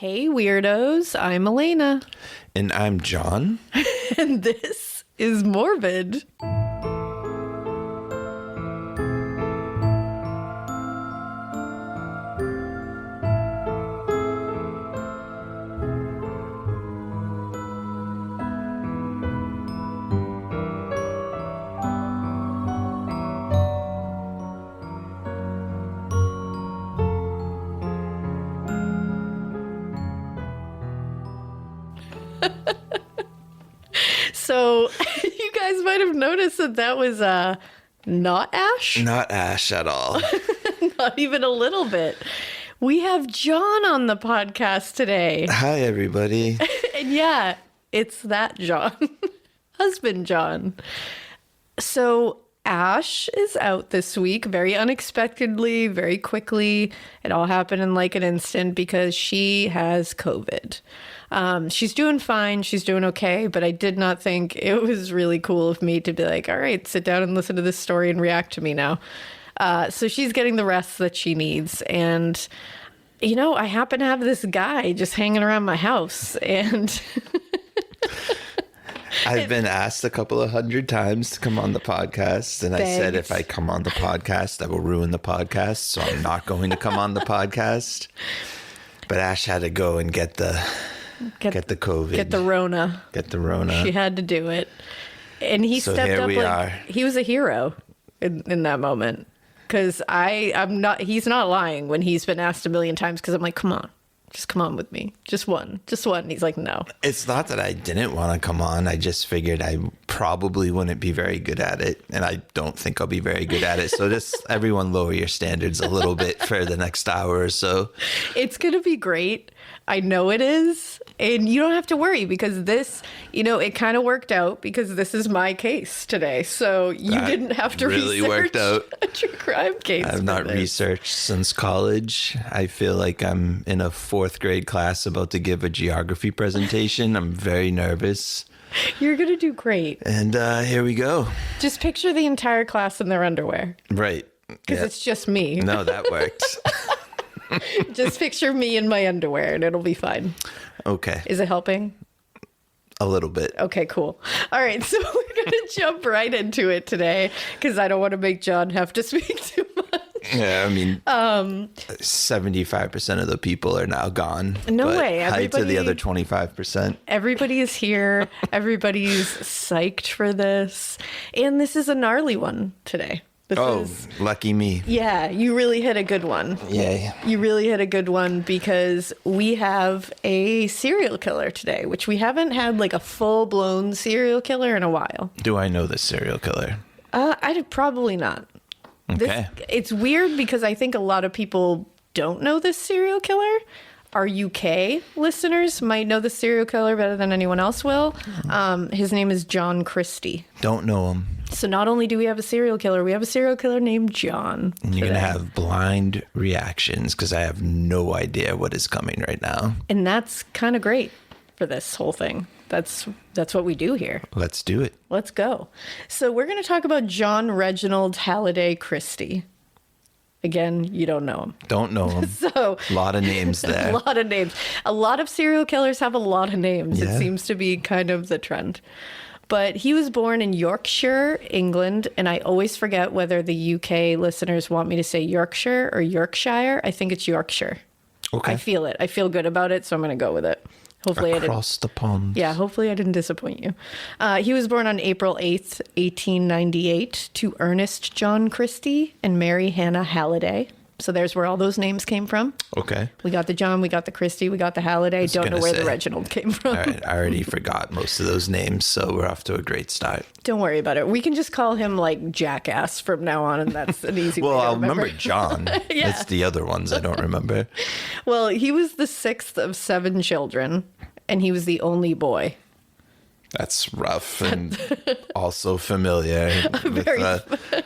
Hey weirdos, I'm Alaina. And I'm John. And this is Morbid. So, you guys might have noticed that was not Ash. Not Ash at all. Not even a little bit. We have John on the podcast today. Hi, everybody. And yeah, it's that John. Husband John. So, Ash is out this week very unexpectedly, very quickly. It all happened in like an instant because she has COVID. She's doing fine. She's doing okay. But I did not think it was really cool of me to be like, all right, sit down and listen to this story and react to me now. So she's getting the rest that she needs. And, you know, I happen to have this guy just hanging around my house. And I've been asked a couple of 100 times to come on the podcast. And I said, if I come on the podcast, I will ruin the podcast. So I'm not going to come on the podcast. But Ash had to go and get the COVID. Get the Rona. Get the Rona. She had to do it. And he stepped up like he was a hero in that moment. Because he's not lying when he's been asked a million times because I'm like, come on. Just come on with me. Just one. And he's like, no. It's not that I didn't want to come on. I just figured I probably wouldn't be very good at it. And I don't think I'll be very good at it. So just everyone lower your standards a little bit for the next hour or so. It's going to be great. I know it is. And you don't have to worry because this, you know, it kind of worked out because this is my case today. So you didn't have to really research worked out. a true crime case. I've not researched since college. I feel like I'm in a fourth grade class about to give a geography presentation. I'm very nervous. You're going to do great. And here we go. Just picture the entire class in their underwear. Right. Because it's just me. No, that worked. Just picture me in my underwear and it'll be fine. Okay. Is it helping? A little bit. Okay, cool. All right, so we're going to jump right into it today because I don't want to make John have to speak too much. Yeah, I mean, 75% of the people are now gone. No way. Hi to the other 25%. Everybody is here. Everybody's psyched for this. And this is a gnarly one today. Lucky me. Yeah, you really hit a good one. Yeah. You really hit a good one because we have a serial killer today, which we haven't had like a full-blown serial killer in a while. Do I know this serial killer? I'd probably not. Okay. It's weird because I think a lot of people don't know this serial killer. Our UK listeners might know the serial killer better than anyone else will. His name is John Christie. Don't know him. So not only do we have a serial killer, we have a serial killer named John. And you're going to have blind reactions because I have no idea what is coming right now. And that's kind of great for this whole thing. That's what we do here. Let's do it. Let's go. So we're going to talk about John Reginald Halliday Christie. Again, you don't know him. Don't know him. So a lot of names there. A lot of names. A lot of serial killers have a lot of names. Yeah. It seems to be kind of the trend. But he was born in Yorkshire, England, and I always forget whether the UK listeners want me to say Yorkshire or Yorkshire. I think it's Yorkshire. Okay. I feel it. I feel good about it, so I'm going to go with it. Hopefully Across the pond. Yeah, hopefully I didn't disappoint you. He was born on April 8th, 1898 to Ernest John Christie and Mary Hannah Halliday. So there's where all those names came from. Okay. We got the John, we got the Christie, we got the Halliday. Don't know where the Reginald came from. All right, I already forgot most of those names, so we're off to a great start. Don't worry about it. We can just call him like Jackass from now on, and that's an easy way to I'll remember John. Yeah. It's the other ones I don't remember. Well, he was the sixth of 7 children, and he was the only boy. That's rough and also familiar with a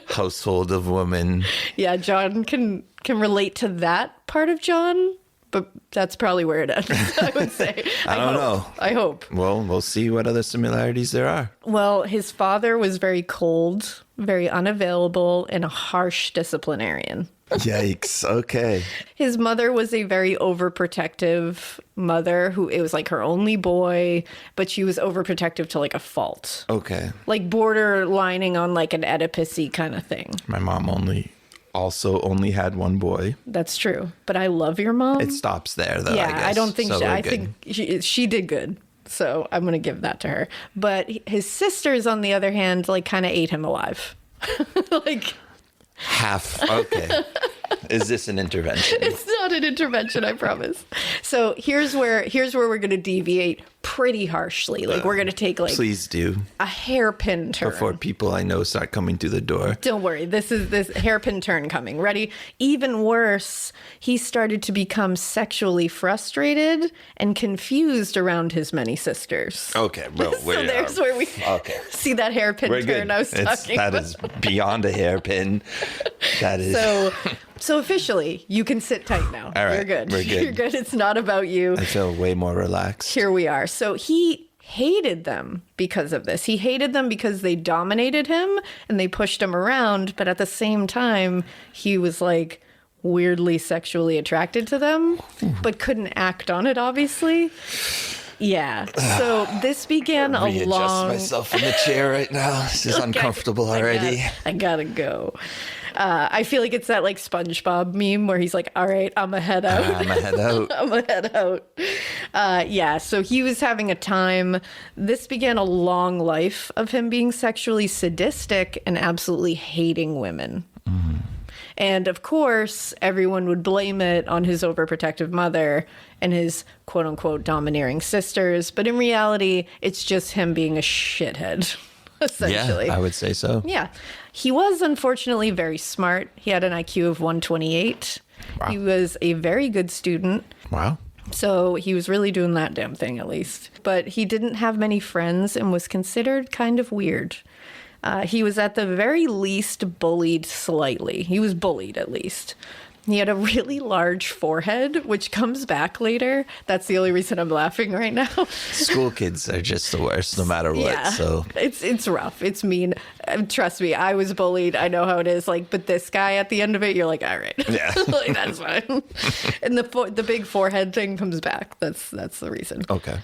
household of women. Yeah, John can relate to that part of John, but that's probably where it ends, I would say. I don't know. I hope. Well, we'll see what other similarities there are. Well, his father was very cold, very unavailable, and a harsh disciplinarian. Yikes. Okay. His mother was a very overprotective mother who it was like her only boy, but she was overprotective to like a fault. Okay. Like borderlining on like an Oedipus-y kind of thing. My mom only had one boy. That's true. But I love your mom. It stops there though, Yeah, I guess. I don't think So I we're think she did good. So I'm going to give that to her. But his sisters, on the other hand, like kind of ate him alive. Like half. Okay. Is this an intervention? it's not an intervention, I promise. So here's where we're going to deviate pretty harshly. Like we're going to take like Please do. a hairpin turn. Before people I know start coming through the door. Don't worry. This hairpin turn coming. Ready? Even worse, he started to become sexually frustrated and confused around his many sisters. Okay, bro. So there's where we see that hairpin We're turn good. I was talking That about. is beyond a hairpin. That is. So officially, you can sit tight now. All right, You're good. we're good. You're good. It's not about you. I feel way more relaxed. Here we are. So he hated them because of this. He hated them because they dominated him and they pushed him around. But at the same time, he was like weirdly sexually attracted to them, but couldn't act on it, obviously. Yeah. So this began a Readjust long... myself in the chair right now. This is uncomfortable already. I gotta go. I feel like it's that like SpongeBob meme where he's like, all right, I'm a head out. I'm a head out. I'm a head out. Yeah, so he was having a time. This began a long life of him being sexually sadistic and absolutely hating women. Mm-hmm. And of course, everyone would blame it on his overprotective mother and his quote unquote domineering sisters. But in reality, it's just him being a shithead, essentially. Yeah, I would say so. Yeah. He was unfortunately very smart. He had an IQ of 128. Wow. He was a very good student. Wow. So he was really doing that damn thing, at least. But he didn't have many friends and was considered kind of weird. He was at the very least bullied slightly. He was bullied, at least. He had a really large forehead, which comes back later. That's the only reason I'm laughing right now. School kids are just the worst, no matter what. Yeah, so it's rough. It's mean. Trust me, I was bullied. I know how it is. Like, but this guy at the end of it, you're like, all right, yeah, like, that's fine. And the big forehead thing comes back. That's the reason. Okay.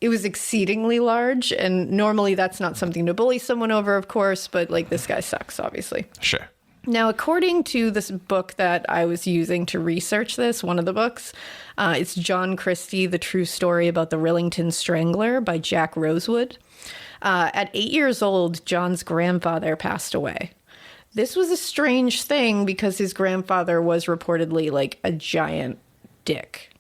It was exceedingly large, and normally that's not something to bully someone over, of course. But like, this guy sucks, obviously. Sure. Now, according to this book that I was using to research this, one of the books, it's John Christie, The True Story About the Rillington Strangler by Jack Rosewood. At 8 years old, John's grandfather passed away. This was a strange thing because his grandfather was reportedly like a giant dick.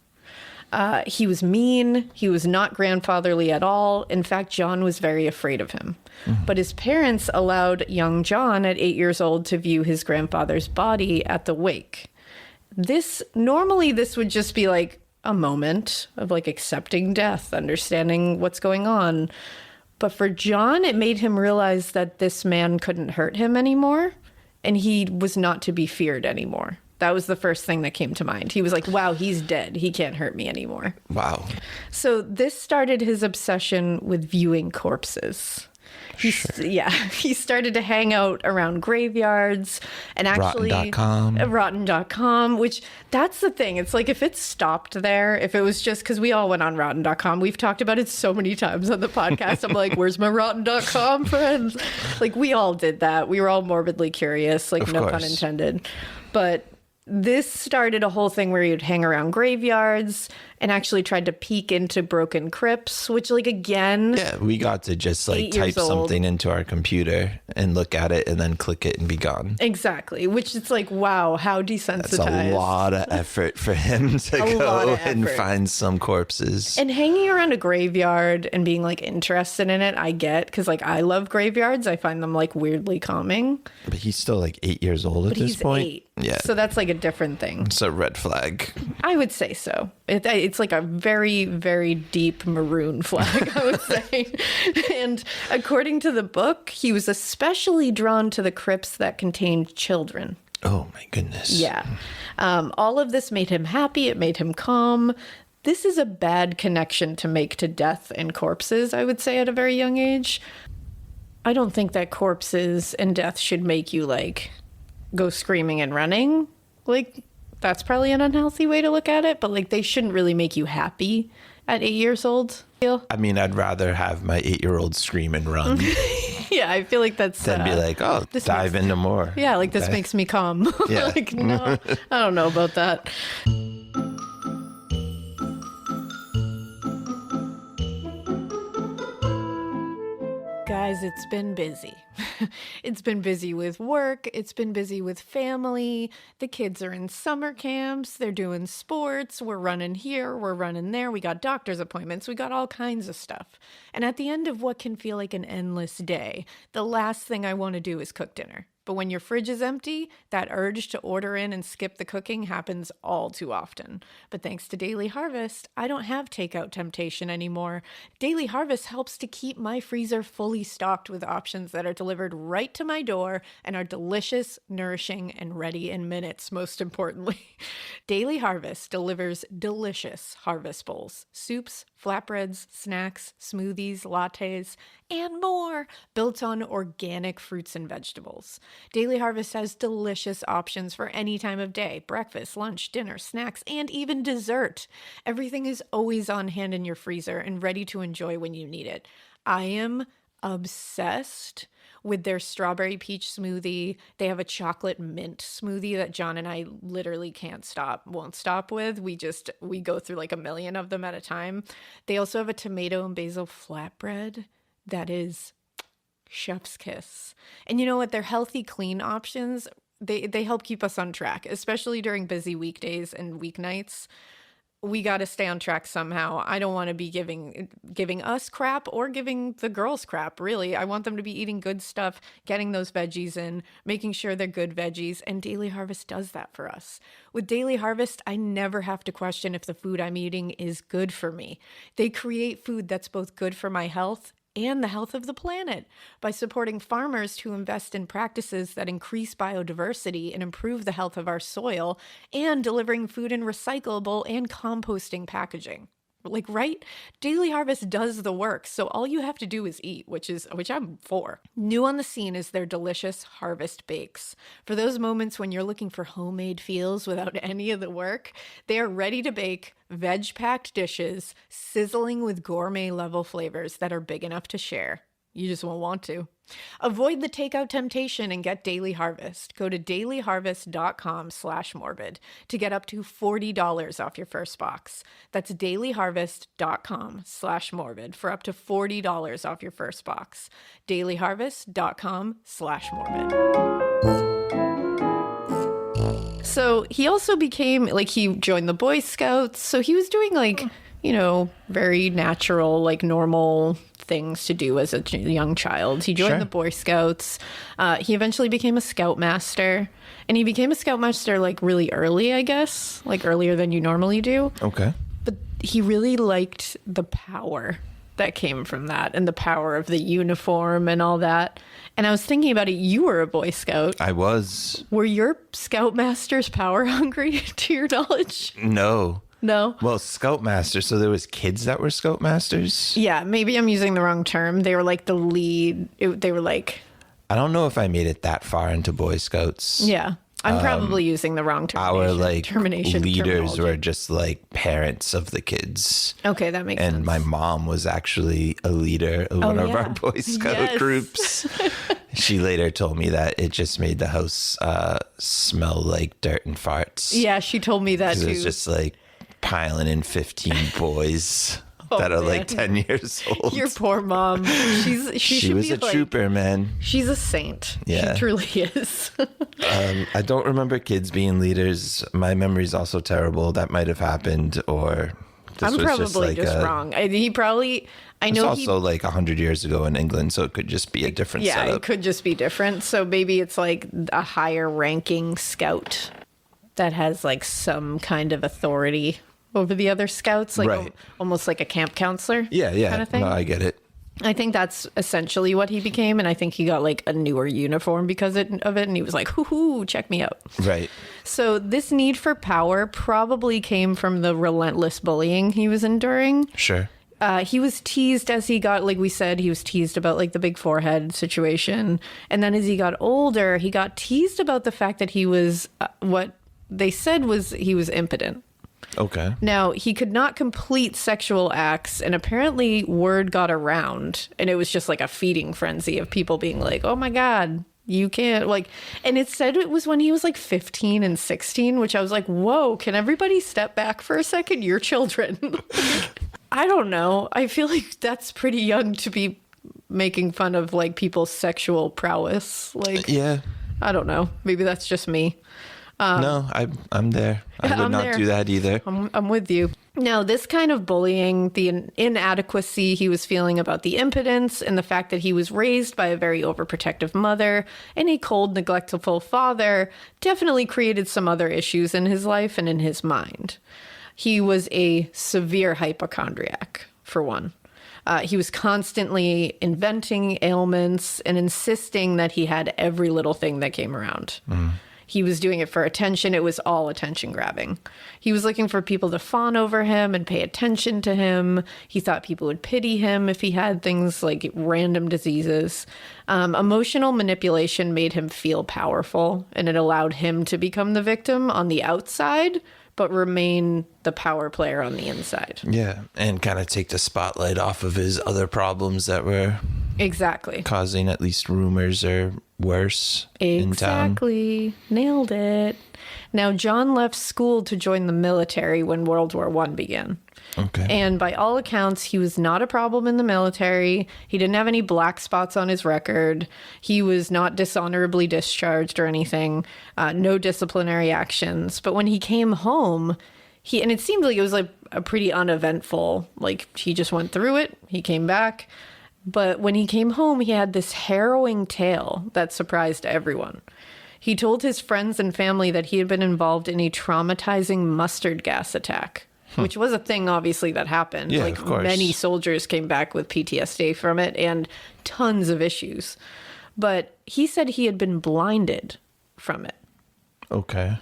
He was mean. He was not grandfatherly at all. In fact, John was very afraid of him. Mm-hmm. But his parents allowed young John at 8 years old to view his grandfather's body at the wake. Normally this would just be like a moment of like accepting death, understanding what's going on. But for John, it made him realize that this man couldn't hurt him anymore, and he was not to be feared anymore. That was the first thing that came to mind. He was like, wow, he's dead. He can't hurt me anymore. Wow. So this started his obsession with viewing corpses. He started to hang out around graveyards and actually Rotten.com, which that's the thing. It's like if it stopped there, if it was just because we all went on Rotten.com, we've talked about it so many times on the podcast. I'm like, where's my Rotten.com friends? Like we all did that. We were all morbidly curious, like no pun intended. But this started a whole thing where you'd hang around graveyards and actually tried to peek into broken crypts, which like again... Yeah, we got to just like type something into our computer and look at it and then click it and be gone. Exactly, which it's like, wow, how desensitized. That's a lot of effort for him to go and find some corpses. And hanging around a graveyard and being like interested in it, I get, because like I love graveyards. I find them like weirdly calming. But he's still like 8 years old at this point. He's 8. Yeah. So that's like a different thing. It's a red flag. I would say so. It's like a very, very deep maroon flag, I would say. And according to the book, he was especially drawn to the crypts that contained children. Oh, my goodness. Yeah. All of this made him happy. It made him calm. This is a bad connection to make to death and corpses, I would say, at a very young age. I don't think that corpses and death should make you, like, go screaming and running. like, that's probably an unhealthy way to look at it, but like, they shouldn't really make you happy at 8 years old. I mean, I'd rather have my 8-year-old scream and run Yeah, I feel like that's... than be like, oh, dive into more. Yeah, like, this makes me calm. Yeah. Like, no, I don't know about that. Guys, it's been busy. It's been busy with work. It's been busy with family. The kids are in summer camps. They're doing sports. We're running here. We're running there. We got doctor's appointments. We got all kinds of stuff. And at the end of what can feel like an endless day, the last thing I want to do is cook dinner. But when your fridge is empty, that urge to order in and skip the cooking happens all too often. But thanks to Daily Harvest, I don't have takeout temptation anymore. Daily Harvest helps to keep my freezer fully stocked with options that are delivered right to my door and are delicious, nourishing, and ready in minutes, most importantly. Daily Harvest delivers delicious harvest bowls, soups, flatbreads, snacks, smoothies, lattes, and more, built on organic fruits and vegetables. Daily Harvest has delicious options for any time of day: breakfast, lunch, dinner, snacks, and even dessert. Everything is always on hand in your freezer and ready to enjoy when you need it. I am obsessed with their strawberry peach smoothie. They have a chocolate mint smoothie that John and I literally won't stop with. We go through like a million of them at a time. They also have a tomato and basil flatbread that is chef's kiss. And you know what? Their healthy, clean options, they help keep us on track, especially during busy weekdays and weeknights. We got to stay on track somehow. I don't want to be giving us crap or giving the girls crap, really. I want them to be eating good stuff, getting those veggies in, making sure they're good veggies, and Daily Harvest does that for us. With Daily Harvest, I never have to question if the food I'm eating is good for me. They create food that's both good for my health and the health of the planet by supporting farmers who invest in practices that increase biodiversity and improve the health of our soil, and delivering food in recyclable and composting packaging. Like, right? Daily Harvest does the work, so all you have to do is eat, which I'm for. New on the scene is their delicious Harvest Bakes. For those moments when you're looking for homemade feels without any of the work, they are ready to bake, veg-packed dishes, sizzling with gourmet-level flavors that are big enough to share. You just won't want to. Avoid the takeout temptation and get Daily Harvest. Go to dailyharvest.com/morbid to get up to $40 off your first box. That's dailyharvest.com/morbid for up to $40 off your first box. dailyharvest.com/morbid. So he also became, like, he joined the Boy Scouts. So he was doing, like, very natural, like, normal things to do as a young child. He joined the Boy Scouts. He eventually became a Scoutmaster, and he became a Scoutmaster like really early, I guess, like earlier than you normally do. Okay. But he really liked the power that came from that and the power of the uniform and all that. And I was thinking about it. You were a Boy Scout. I was. Were your Scoutmasters power hungry, to your knowledge? No. No? Well, Scoutmaster, so there was kids that were Scoutmasters? Yeah, maybe I'm using the wrong term. They were like the lead. They were like... I don't know if I made it that far into Boy Scouts. Yeah. I'm probably using the wrong termination. Our leaders were just like parents of the kids. Okay, that makes sense. And my mom was actually a leader of one of our Boy Scout groups. She later told me that it just made the house smell like dirt and farts. Yeah, she told me that too. It was just like piling in 15 boys that are like 10 years old. Your poor mom. She was a trooper, man. She's a saint. Yeah. She truly is. I don't remember kids being leaders. My memory's also terrible. That might have happened, or I'm probably just wrong. He probably... I know it's also like 100 years ago in England, so it could just be a different setup. Yeah, it could just be different. So maybe it's like a higher ranking scout that has like some kind of authority over the other scouts, like almost like a camp counselor. Yeah, kind of thing. No, I get it. I think that's essentially what he became, and I think he got like a newer uniform because of it, and he was like, hoo, check me out. Right. So this need for power probably came from the relentless bullying he was enduring. Sure. He was teased as he got, like we said, he was teased about like the big forehead situation. And then as he got older, he got teased about the fact that he was what they said he was impotent. Okay. Now, he could not complete sexual acts, and apparently word got around, and it was just like a feeding frenzy of people being like, oh my God, you can't, like, and it said it was when he was like 15 and 16, which I was like, whoa, can everybody step back for a second? You're children. I don't know. I feel like that's pretty young to be making fun of like people's sexual prowess. Like, yeah. I don't know. Maybe that's just me. No, I'm there. I would not do that either. I'm with you. Now, this kind of bullying, the inadequacy he was feeling about the impotence and the fact that he was raised by a very overprotective mother and a cold, neglectful father definitely created some other issues in his life and in his mind. He was a severe hypochondriac, for one. He was constantly inventing ailments and insisting that he had every little thing that came around. He was doing it for attention. It was all attention grabbing. He was looking for people to fawn over him and pay attention to him. He thought people would pity him if he had things like random diseases. Emotional manipulation made him feel powerful, and it allowed him to become the victim on the outside, but remain the power player on the inside. Yeah, and kind of take the spotlight off of his other problems that were exactly causing at least rumors or worse in town. Exactly. Nailed it. Now, John left school to join the military when World War I began. Okay. And by all accounts, he was not a problem in the military. He didn't have any black spots on his record. He was not dishonorably discharged or anything. No disciplinary actions. But when he came home, and it seemed like it was like a pretty uneventful, like he just went through it. He came back. But when he came home, he had this harrowing tale that surprised everyone. He told his friends and family that he had been involved in a traumatizing mustard gas attack, which was a thing, obviously, that happened. Yeah, like, of course. Many soldiers came back with PTSD from it and tons of issues. But he said he had been blinded from it. Okay.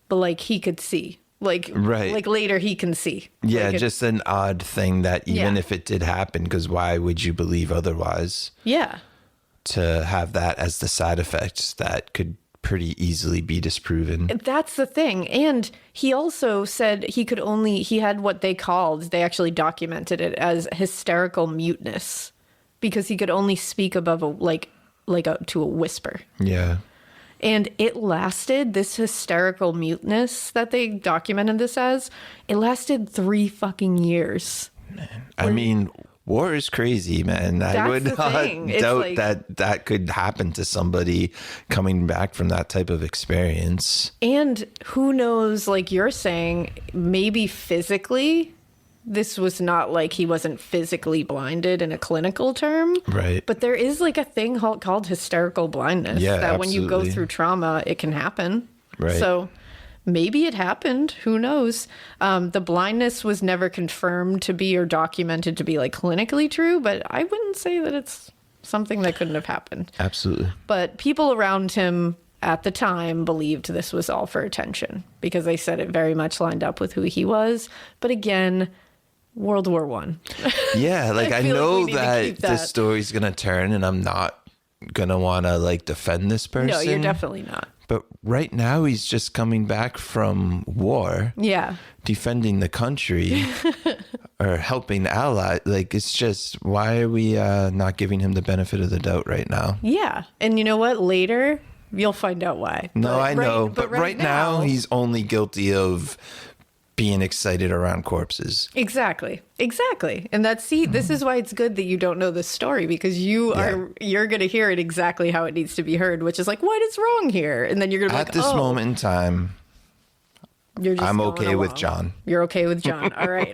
But, like, he could see. Like, right. Like later he can see. Yeah, like just an odd thing that even if it did happen, because why would you believe otherwise? Yeah. To have that as the side effects that could pretty easily be disproven. That's the thing. And he also said he had what they actually documented it as hysterical muteness, because he could only speak above to a whisper. Yeah. And it lasted, this hysterical muteness that they documented this as, it lasted 3 fucking years. Man, I mean, war is crazy, man. I would not doubt that could happen to somebody coming back from that type of experience. And who knows, like you're saying, maybe physically, this was not like he wasn't physically blinded in a clinical term. Right. But there is like a thing called hysterical blindness. Yeah, that absolutely. When you go through trauma, it can happen. Right. So maybe it happened. Who knows? The blindness was never confirmed to be or documented to be like clinically true, but I wouldn't say that it's something that couldn't have happened. Absolutely. But people around him at the time believed this was all for attention because they said it very much lined up with who he was. But again, World War I. Yeah, like I know that the that story's gonna turn, and I'm not gonna want to like defend this person. No, you're definitely not. But right now, he's just coming back from war. Yeah, defending the country or helping allies. Like, it's just, why are we not giving him the benefit of the doubt right now? Yeah, and you know what? Later, you'll find out why. No, I know, but right now, he's only guilty of being excited around corpses. Exactly. And this is why it's good that you don't know this story, because you're going to hear it exactly how it needs to be heard, which is like, what is wrong here? And then you're going to be like, at this moment in time, I'm okay with John. You're okay with John. All right.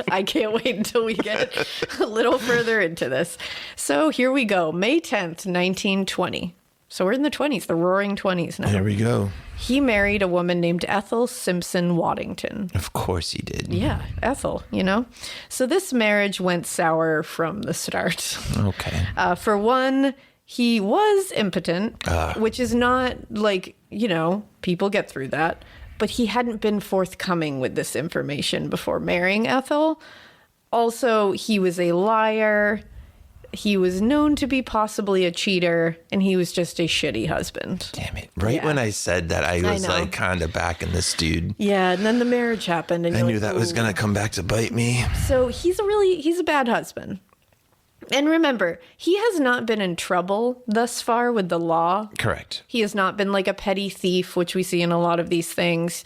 I can't wait until we get a little further into this. So here we go. May 10th, 1920. So we're in the 20s, the roaring 20s now. There we go. He married a woman named Ethel Simpson Waddington. Of course he did. Yeah, Ethel, you know. So this marriage went sour from the start. Okay. For one, he was impotent, which is not like, you know, people get through that. But he hadn't been forthcoming with this information before marrying Ethel. Also, he was a liar. he was known to be possibly a cheater, and he was just a shitty husband. Damn it. Right when I said that, I was like kind of backing this dude. Yeah, and then the marriage happened. And I knew that was going to come back to bite me. So he's a bad husband. And remember, he has not been in trouble thus far with the law. Correct. He has not been like a petty thief, which we see in a lot of these things.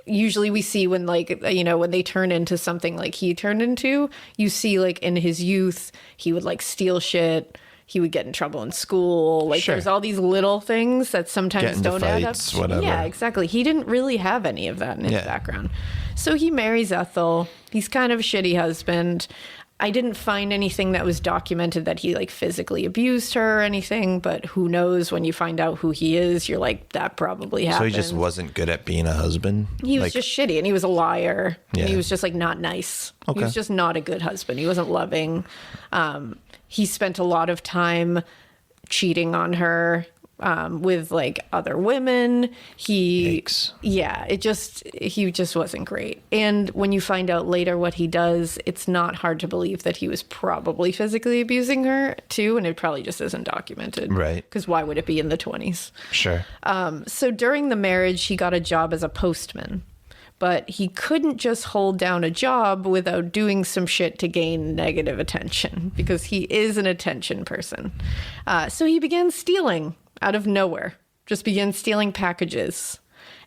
Usually we see when when they turn into something like he turned into, you see like in his youth, he would like steal shit. He would get in trouble in school. Like there's all these little things that sometimes don't add up. Whatever. Yeah, exactly. He didn't really have any of that in his background. So he marries Ethel. He's kind of a shitty husband. I didn't find anything that was documented that he like physically abused her or anything, but who knows, when you find out who he is, you're like, that probably happened. So he just wasn't good at being a husband? He was just shitty, and he was a liar. Yeah. And he was just like not nice. Okay. He was just not a good husband. He wasn't loving. He spent a lot of time cheating on her with like other women. He just wasn't great. And when you find out later what he does, it's not hard to believe that he was probably physically abusing her too, and it probably just isn't documented. Right. Because why would it be in the 20s? Sure. So during the marriage, he got a job as a postman. But he couldn't just hold down a job without doing some shit to gain negative attention, because he is an attention person. So he began stealing out of nowhere, just began stealing packages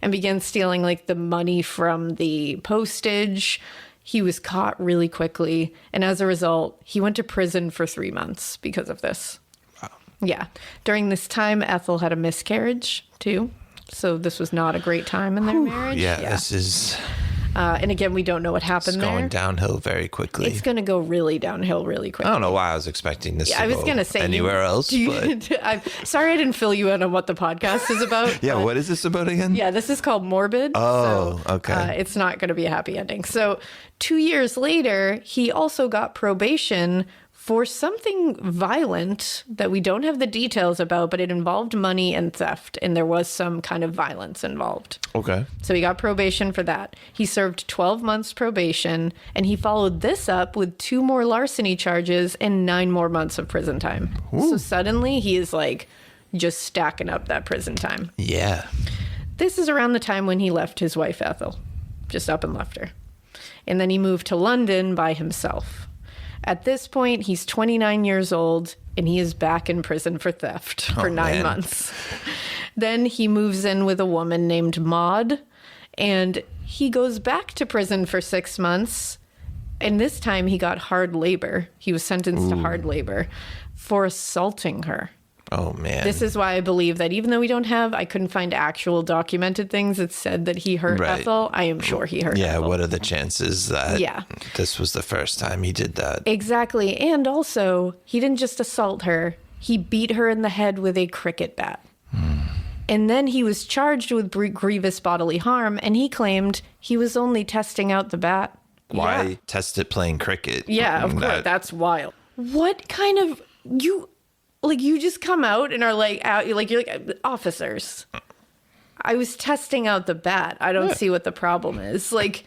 and began stealing like the money from the postage. He was caught really quickly. And as a result, he went to prison for 3 months because of this. Wow. Yeah. During this time, Ethel had a miscarriage too. So this was not a great time in their marriage. Yeah, this is... and again, we don't know what happened there. It's going downhill very quickly. It's going to go really downhill really quickly. I don't know why I was expecting this to I was go gonna say, anywhere else, but... I'm sorry I didn't fill you in on what the podcast is about. Yeah, what is this about again? Yeah, this is called Morbid. Oh, okay. It's not going to be a happy ending. So 2 years later, he also got probation for something violent that we don't have the details about, but it involved money and theft, and there was some kind of violence involved. Okay. So he got probation for that. He served 12 months probation, and he followed this up with 2 more larceny charges and 9 more months of prison time. Ooh. So suddenly he is like just stacking up that prison time. Yeah. This is around the time when he left his wife Ethel, just up and left her. And then he moved to London by himself. At this point, he's 29 years old, and he is back in prison for theft for 9 months. Then he moves in with a woman named Maud, and he goes back to prison for 6 months. And this time he got hard labor. He was sentenced to hard labor for assaulting her. Oh, man. This is why I believe that even though I couldn't find actual documented things that said that he hurt Ethel, I am sure he hurt Ethel. Yeah, what are the chances that this was the first time he did that? Exactly. And also, he didn't just assault her. He beat her in the head with a cricket bat. And then he was charged with grievous bodily harm, and he claimed he was only testing out the bat. Why test it playing cricket? Yeah, of course. That's wild. What kind of... You just come out and are like, you're like, officers, I was testing out the bat. I don't see what the problem is. Like,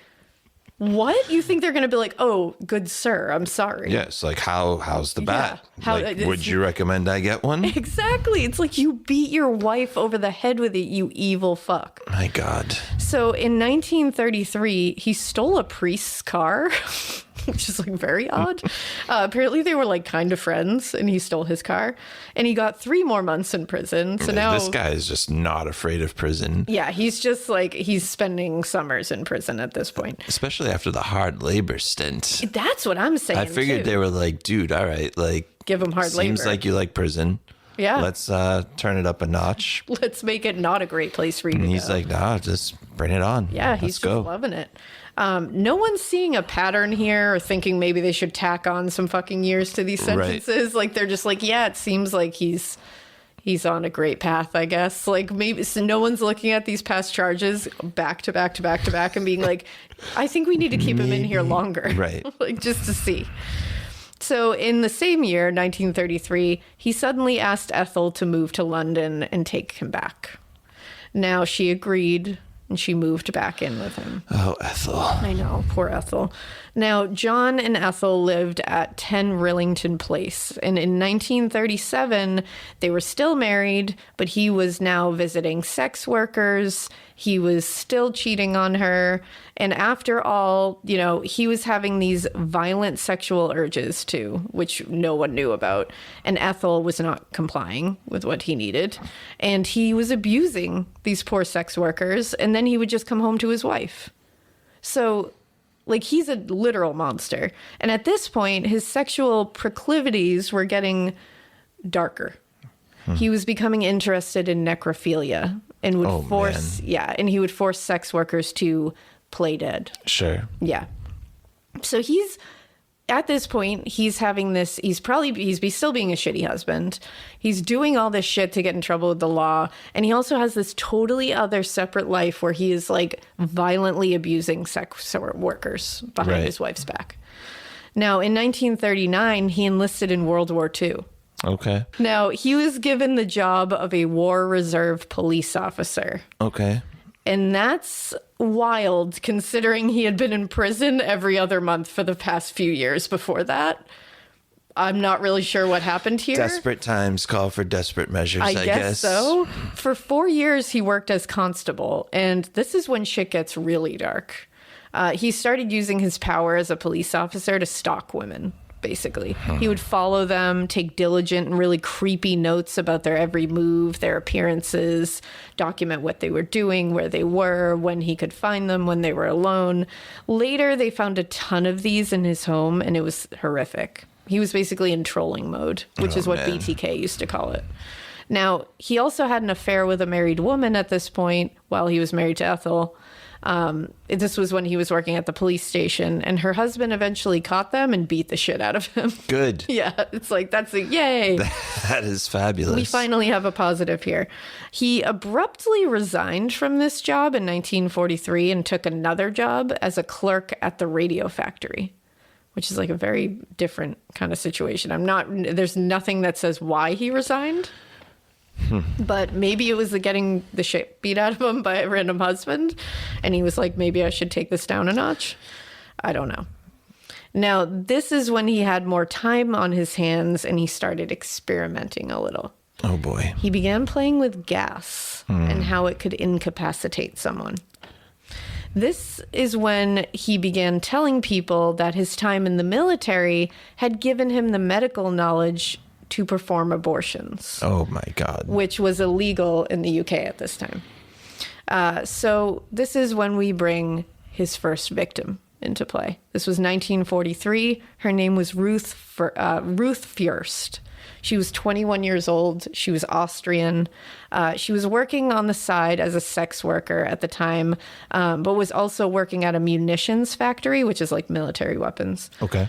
what? You think they're going to be like, oh, good sir, I'm sorry. Yes, like, how's the bat? Yeah. Would you recommend I get one? Exactly. It's like you beat your wife over the head with it, you evil fuck. My God. So in 1933, he stole a priest's car. Which is like very odd. Apparently they were like kind of friends, and he stole his car, and he got 3 more months in prison. So now this guy is just not afraid of prison. Yeah, he's just like, he's spending summers in prison at this point. Especially after the hard labor stint. That's what I'm saying. I figured they were like, dude, all right, like, give him hard labor. Seems like you like prison. Yeah. Let's turn it up a notch. Let's make it not a great place for you to go. He's like, nah, just bring it on. Yeah, he's just loving it. No one's seeing a pattern here or thinking maybe they should tack on some fucking years to these sentences. Right. Like, they're just like, yeah, it seems like he's on a great path, I guess. Like, maybe so no one's looking at these past charges back to back to back to back and being like, I think we need to keep him in here longer. Right. Like, just to see. So in the same year, 1933, he suddenly asked Ethel to move to London and take him back. Now she agreed, and she moved back in with him. Oh, Ethel. I know, poor Ethel. Now, John and Ethel lived at 10 Rillington Place, and in 1937, they were still married, but he was now visiting sex workers. He was still cheating on her, and after all, you know, he was having these violent sexual urges too, which no one knew about, and Ethel was not complying with what he needed, and he was abusing these poor sex workers, and then he would just come home to his wife. So, like, he's a literal monster. And at this point, his sexual proclivities were getting darker. He was becoming interested in necrophilia and would and he would force sex workers to play dead. Sure. Yeah. So he's at this point, he's having this, he's still being a shitty husband. He's doing all this shit to get in trouble with the law. And he also has this totally other separate life where he is like violently abusing sex workers behind his wife's back. Now, in 1939, he enlisted in World War II. Okay. Now, he was given the job of a war reserve police officer. Okay. And that's wild, considering he had been in prison every other month for the past few years before that. I'm not really sure what happened here. Desperate times call for desperate measures, I guess. So. For 4 years, he worked as constable, and this is when shit gets really dark. He started using his power as a police officer to stalk women. Basically, he would follow them, take diligent and really creepy notes about their every move, their appearances, document what they were doing, where they were, when he could find them, when they were alone. Later, they found a ton of these in his home, and it was horrific. He was basically in trolling mode, which is what BTK used to call it. Now, he also had an affair with a married woman at this point while he was married to Ethel. This was when he was working at the police station, and her husband eventually caught them and beat the shit out of him. Good. Yeah, it's like, that's a yay. That is fabulous. We finally have a positive here. He abruptly resigned from this job in 1943 and took another job as a clerk at the radio factory, which is like a very different kind of situation. There's nothing that says why he resigned. But maybe it was getting the shit beat out of him by a random husband. And he was like, maybe I should take this down a notch. I don't know. Now, this is when he had more time on his hands and he started experimenting a little. Oh, boy. He began playing with gas and how it could incapacitate someone. This is when he began telling people that his time in the military had given him the medical knowledge to perform abortions. Oh my God. Which was illegal in the UK at this time. So this is when we bring his first victim into play. This was 1943. Her name was Ruth Fürst. She was 21 years old. She was Austrian. She was working on the side as a sex worker at the time, but was also working at a munitions factory, which is like military weapons. Okay.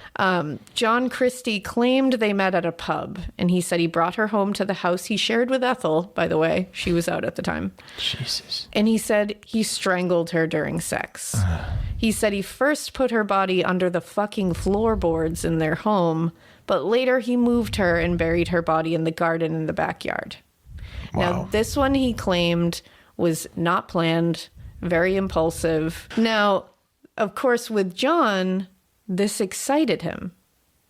John Christie claimed they met at a pub, and he said he brought her home to the house he shared with Ethel, by the way. She was out at the time. Jesus. And he said he strangled her during sex. He said he first put her body under the fucking floorboards in their home, but later he moved her and buried her body in the garden in the backyard. Wow. Now, this one he claimed was not planned, very impulsive. Now, of course, with John, this excited him.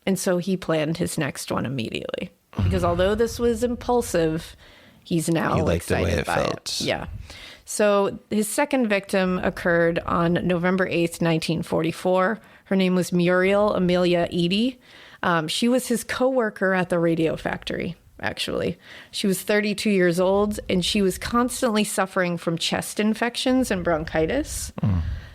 And so he planned his next one immediately. Because although this was impulsive, he's now excited by it. Yeah. So his second victim occurred on November 8th, 1944. Her name was Muriel Amelia Eady. She was his coworker at the radio factory, actually. She was 32 years old, and she was constantly suffering from chest infections and bronchitis.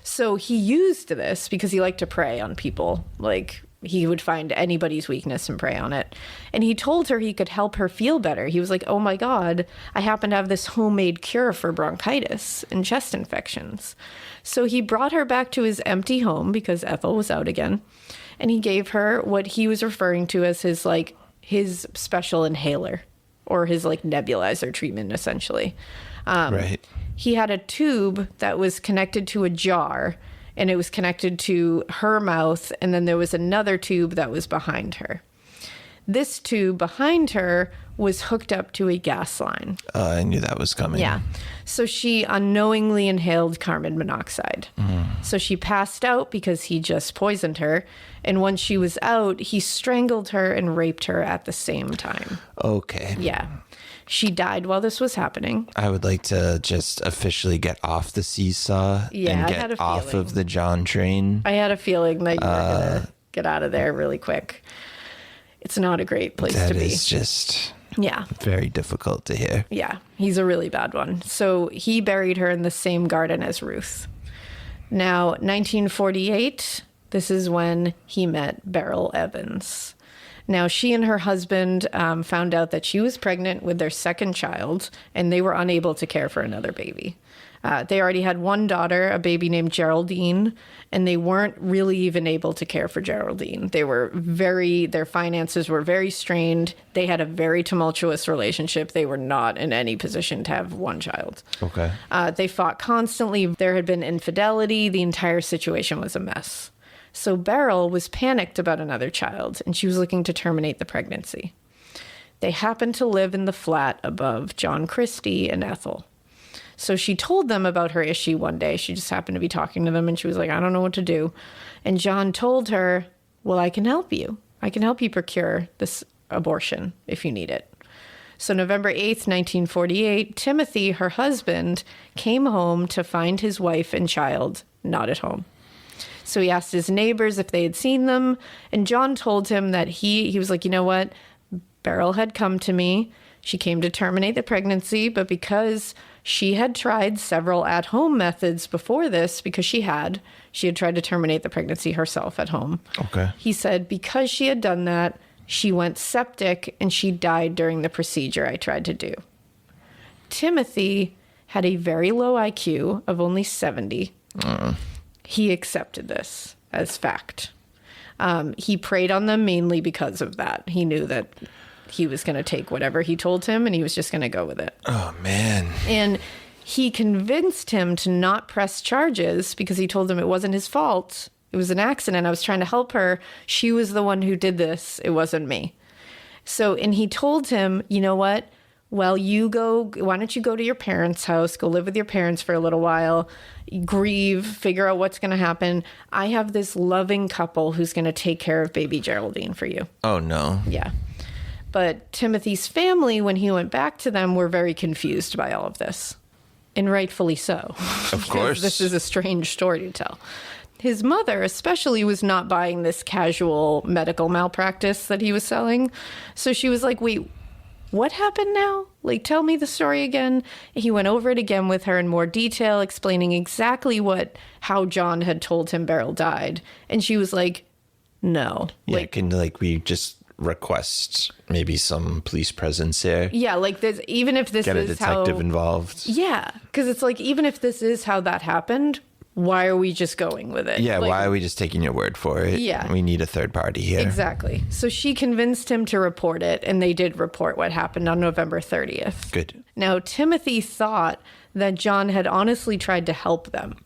So he used this because he liked to prey on people. Like, he would find anybody's weakness and prey on it. And he told her he could help her feel better. He was like, oh my God, I happen to have this homemade cure for bronchitis and chest infections. So he brought her back to his empty home because Ethel was out again. And he gave her what he was referring to as his special inhaler, or his like nebulizer treatment, essentially. Right. He had a tube that was connected to a jar, and it was connected to her mouth, and then there was another tube that was behind her. This tube behind her was hooked up to a gas line. I knew that was coming. Yeah. So she unknowingly inhaled carbon monoxide. So she passed out because he just poisoned her. And once she was out, he strangled her and raped her at the same time. Okay. Yeah. She died while this was happening. I would like to just officially get off the seesaw and I had get a off feeling. of the John train. I had a feeling that you were going to get out of there really quick. It's not a great place to be. That is just Yeah. very difficult to hear. Yeah. He's a really bad one. So he buried her in the same garden as Ruth. Now, 1948, this is when he met Beryl Evans. Now, she and her husband found out that she was pregnant with their second child, and they were unable to care for another baby. They already had one daughter, a baby named Geraldine, and they weren't really even able to care for Geraldine. Their finances were very strained. They had a very tumultuous relationship. They were not in any position to have one child. Okay. They fought constantly. There had been infidelity. The entire situation was a mess. So Beryl was panicked about another child, and she was looking to terminate the pregnancy. They happened to live in the flat above John Christie and Ethel. So she told them about her issue one day. She just happened to be talking to them, and she was like, I don't know what to do. And John told her, well, I can help you. I can help you procure this abortion if you need it. So November 8th, 1948, Timothy, her husband, came home to find his wife and child not at home. So he asked his neighbors if they had seen them, and John told him that he was like, you know what? Beryl had come to me. She came to terminate the pregnancy, but because she had tried several at-home methods before this, because she had tried to terminate the pregnancy herself at home. Okay. He said because she had done that, she went septic and she died during the procedure I tried to do. Timothy had a very low IQ of only 70. He accepted this as fact. He preyed on them mainly because of that. He knew that he was going to take whatever he told him and he was just going to go with it. Oh, man. And he convinced him to not press charges because he told him it wasn't his fault. It was an accident. I was trying to help her. She was the one who did this. It wasn't me. So, and he told him, you know what? Well, why don't you go to your parents' house, go live with your parents for a little while, grieve, figure out what's going to happen. I have this loving couple who's going to take care of baby Geraldine for you. Oh, no. Yeah. But Timothy's family, when he went back to them, were very confused by all of this. And rightfully so. Of course. This is a strange story to tell. His mother especially was not buying this casual medical malpractice that he was selling. So she was like, wait, what happened now? Like, tell me the story again. He went over it again with her in more detail, explaining exactly how John had told him Beryl died. And she was like, no. Yeah, can we just request maybe some police presence there? Yeah, like this, even if this Get a is detective involved. Yeah, because it's like, even if this is how that happened, why are we just going with it? Yeah, like, why are we just taking your word for it? Yeah. We need a third party here. Exactly. So she convinced him to report it, and they did report what happened on November 30th. Good. Now, Timothy thought that John had honestly tried to help them.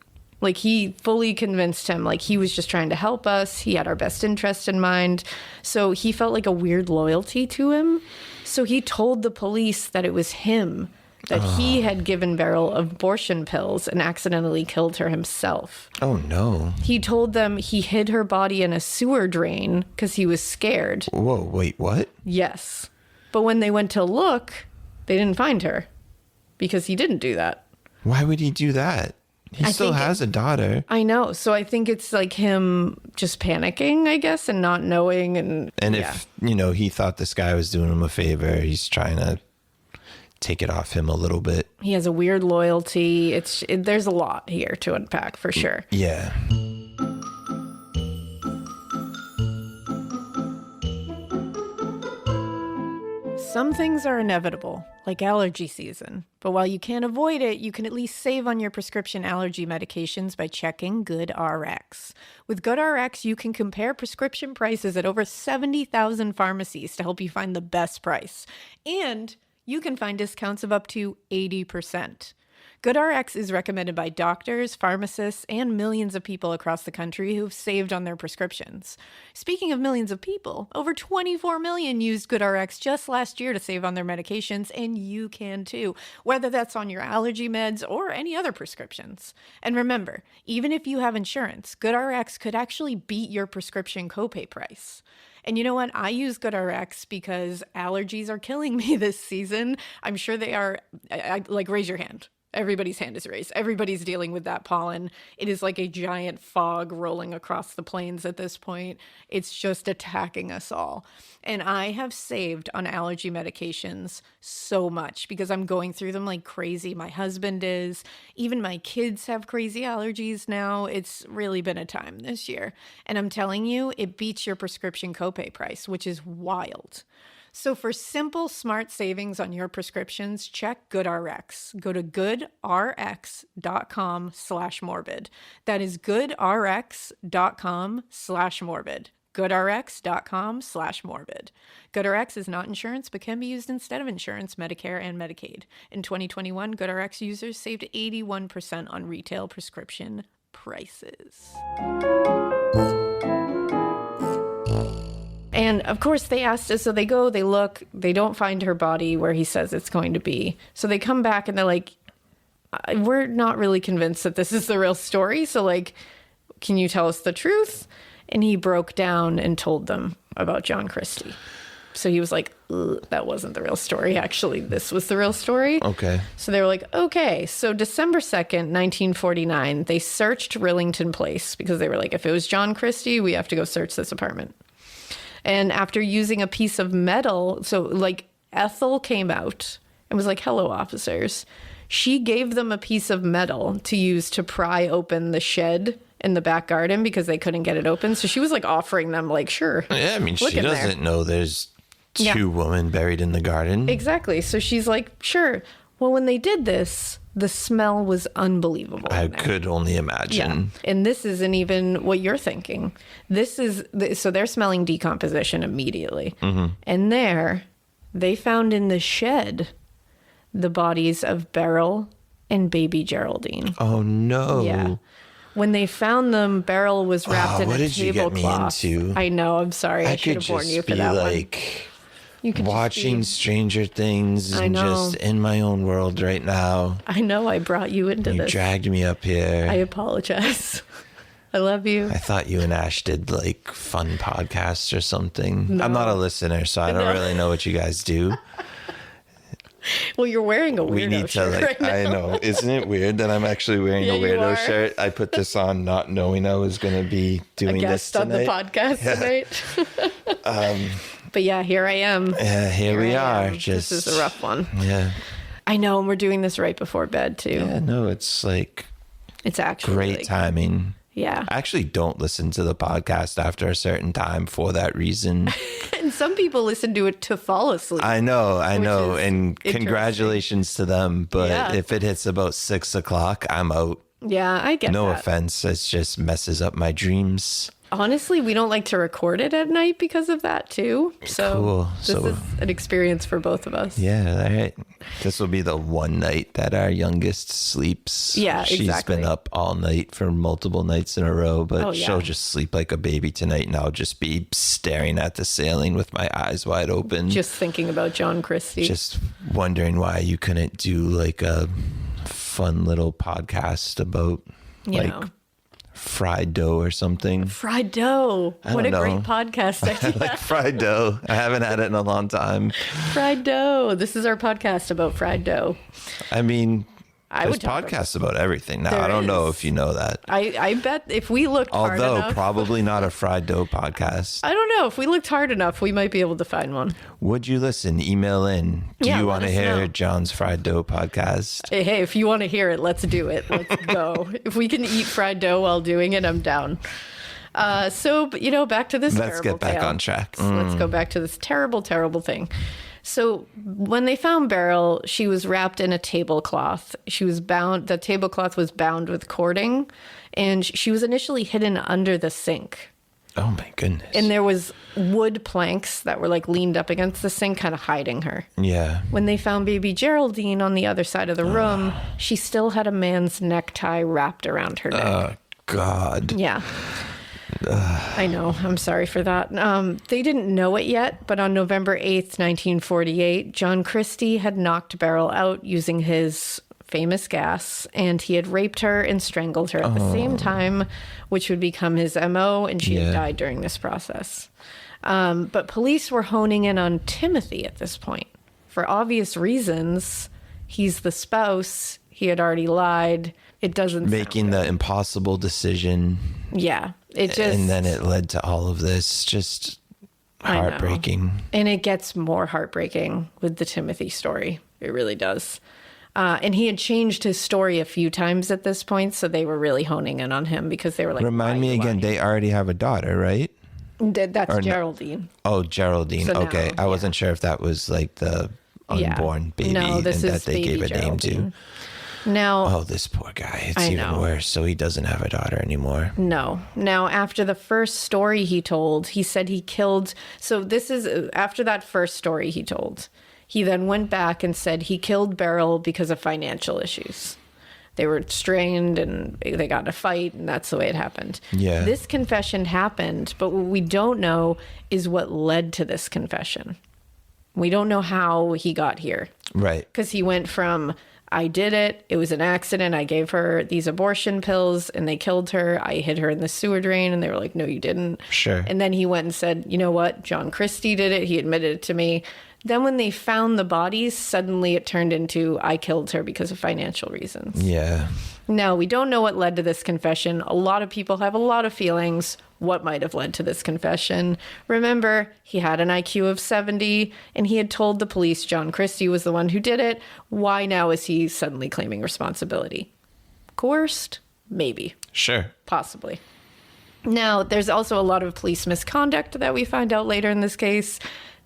Like, he fully convinced him, like, he was just trying to help us. He had our best interest in mind. So he felt like a weird loyalty to him. So he told the police that it was him, that he had given Beryl abortion pills and accidentally killed her himself. Oh, no. He told them he hid her body in a sewer drain because he was scared. Whoa, wait, what? Yes. But when they went to look, they didn't find her because he didn't do that. Why would he do that? He still has a daughter. I know. So I think it's like him just panicking, I guess, and not knowing. And if, he thought this guy was doing him a favor, he's trying to take it off him a little bit. He has a weird loyalty. There's a lot here to unpack for sure. Yeah. Some things are inevitable, like allergy season. But while you can't avoid it, you can at least save on your prescription allergy medications by checking GoodRX. With GoodRX, you can compare prescription prices at over 70,000 pharmacies to help you find the best price. And you can find discounts of up to 80%. GoodRX is recommended by doctors, pharmacists, and millions of people across the country who've saved on their prescriptions. Speaking of millions of people, over 24 million used GoodRx just last year to save on their medications, and you can too, whether that's on your allergy meds or any other prescriptions. And remember, even if you have insurance, GoodRx could actually beat your prescription copay price. And you know what? I use GoodRx because allergies are killing me this season. I'm sure they are. Like, raise your hand. Everybody's hand is raised. Everybody's dealing with that pollen. It is like a giant fog rolling across the plains at this point. It's just attacking us all. And I have saved on allergy medications so much because I'm going through them like crazy. My husband is. Even my kids have crazy allergies now. It's really been a time this year. And I'm telling you, it beats your prescription copay price, which is wild. So for simple, smart savings on your prescriptions, check GoodRx. Go to goodrx.com/morbid. That is goodrx.com/morbid. goodrx.com/morbid. GoodRx is not insurance, but can be used instead of insurance, Medicare, and Medicaid. In 2021, GoodRx users saved 81% on retail prescription prices. And of course they asked us, so they go, they look, they don't find her body where he says it's going to be. So they come back and they're like, we're not really convinced that this is the real story. So like, can you tell us the truth? And he broke down and told them about John Christie. So he was like, that wasn't the real story. Actually, this was the real story. Okay. So they were like, okay. So December 2nd, 1949, they searched Rillington Place because they were like, if it was John Christie, we have to go search this apartment. And after using a piece of metal, so like Ethel came out and was like, hello, officers. She gave them a piece of metal to use to pry open the shed in the back garden because they couldn't get it open. So she was like offering them like, sure. Yeah, I mean, she doesn't know there's two women buried in the garden. Exactly. So she's like, sure. Well, when they did this, the smell was unbelievable. I could only imagine. Yeah. And this isn't even what you're thinking. So they're smelling decomposition immediately. Mm-hmm. And there, they found in the shed the bodies of Beryl and baby Geraldine. Oh, no. Yeah. When they found them, Beryl was wrapped in a tablecloth. What did you get me into? I know. I'm sorry. I should have warned you for that one. You could watching Stranger Things and just in my own world right now. I know. I brought you into this. You dragged me up here. I apologize. I love you. I thought you and Ash did like fun podcasts or something. No. I'm not a listener, so I don't really know what you guys do. Well, you're wearing a weirdo shirt right now. I know. Isn't it weird that I'm actually wearing a weirdo shirt? I put this on not knowing I was going to be doing this tonight. A guest on the podcast tonight. But yeah, here I am. Yeah, here we are. This is a rough one. Yeah. I know, and we're doing this right before bed, too. Yeah, no, it's like... It's actually... Great timing. Yeah. I actually don't listen to the podcast after a certain time for that reason. And some people listen to it to fall asleep. I know. And congratulations to them. But if it hits about 6 o'clock, I'm out. Yeah, I get that. No offense. It just messes up my dreams. Honestly, we don't like to record it at night because of that, too. So cool. This is an experience for both of us. Yeah, all right. This will be the one night that our youngest sleeps. Yeah, exactly. She's been up all night for multiple nights in a row, but she'll just sleep like a baby tonight, and I'll just be staring at the ceiling with my eyes wide open. Just thinking about John Christie. Just wondering why you couldn't do like a fun little podcast about fried dough or something. Fried dough. What a great podcast idea. I like fried dough. I haven't had it in a long time. Fried dough. This is our podcast about fried dough. I mean, there's podcasts about everything now. I don't know if you know that. I bet if we looked hard enough. Although probably not a fried dough podcast. I don't know. If we looked hard enough, we might be able to find one. Would you listen? Email in. Do you want to hear John's fried dough podcast? Hey, if you want to hear it, let's do it. Let's go. If we can eat fried dough while doing it, I'm down. So, back to this Let's get back on track. Let's go back to this terrible, terrible thing. So when they found Beryl, she was wrapped in a tablecloth. She was bound, the tablecloth was bound with cording, and she was initially hidden under the sink. Oh, my goodness. And there was wood planks that were like leaned up against the sink, kind of hiding her. Yeah. When they found baby Geraldine on the other side of the room, she still had a man's necktie wrapped around her neck. Oh, God. Yeah. I know. I'm sorry for that. They didn't know it yet, but on November 8th, 1948, John Christie had knocked Beryl out using his famous gas, and he had raped her and strangled her at the same time, which would become his MO, and she had died during this process. But police were honing in on Timothy at this point. For obvious reasons, he's the spouse. He had already lied. It doesn't making the impossible decision. Yeah. It just, and then it led to all of this. Just heartbreaking. And it gets more heartbreaking with the Timothy story. It really does. And he had changed his story a few times at this point, so they were really honing in on him because they were like, remind me again, they already have a daughter, right? That's Geraldine. Oh, Geraldine. So okay. now, I wasn't sure if that was like the unborn baby and that they gave a name to. Now, this poor guy. It's even worse. So he doesn't have a daughter anymore. No. Now, after the first story he told, he said he killed. So this is after that first story he told. He then went back and said he killed Beryl because of financial issues. They were strained and they got in a fight, and that's the way it happened. Yeah. This confession happened, but what we don't know is what led to this confession. We don't know how he got here. Right. Because he went from, I did it, it was an accident, I gave her these abortion pills and they killed her, I hid her in the sewer drain, and they were like, no, you didn't. Sure. And then he went and said, you know what, John Christie did it, he admitted it to me. Then when they found the bodies, suddenly it turned into, I killed her because of financial reasons. Yeah. Now, we don't know what led to this confession. A lot of people have a lot of feelings what might have led to this confession. Remember, he had an IQ of 70, and he had told the police John Christie was the one who did it. Why now is he suddenly claiming responsibility? Coerced? Maybe. Sure. Possibly. Now, there's also a lot of police misconduct that we find out later in this case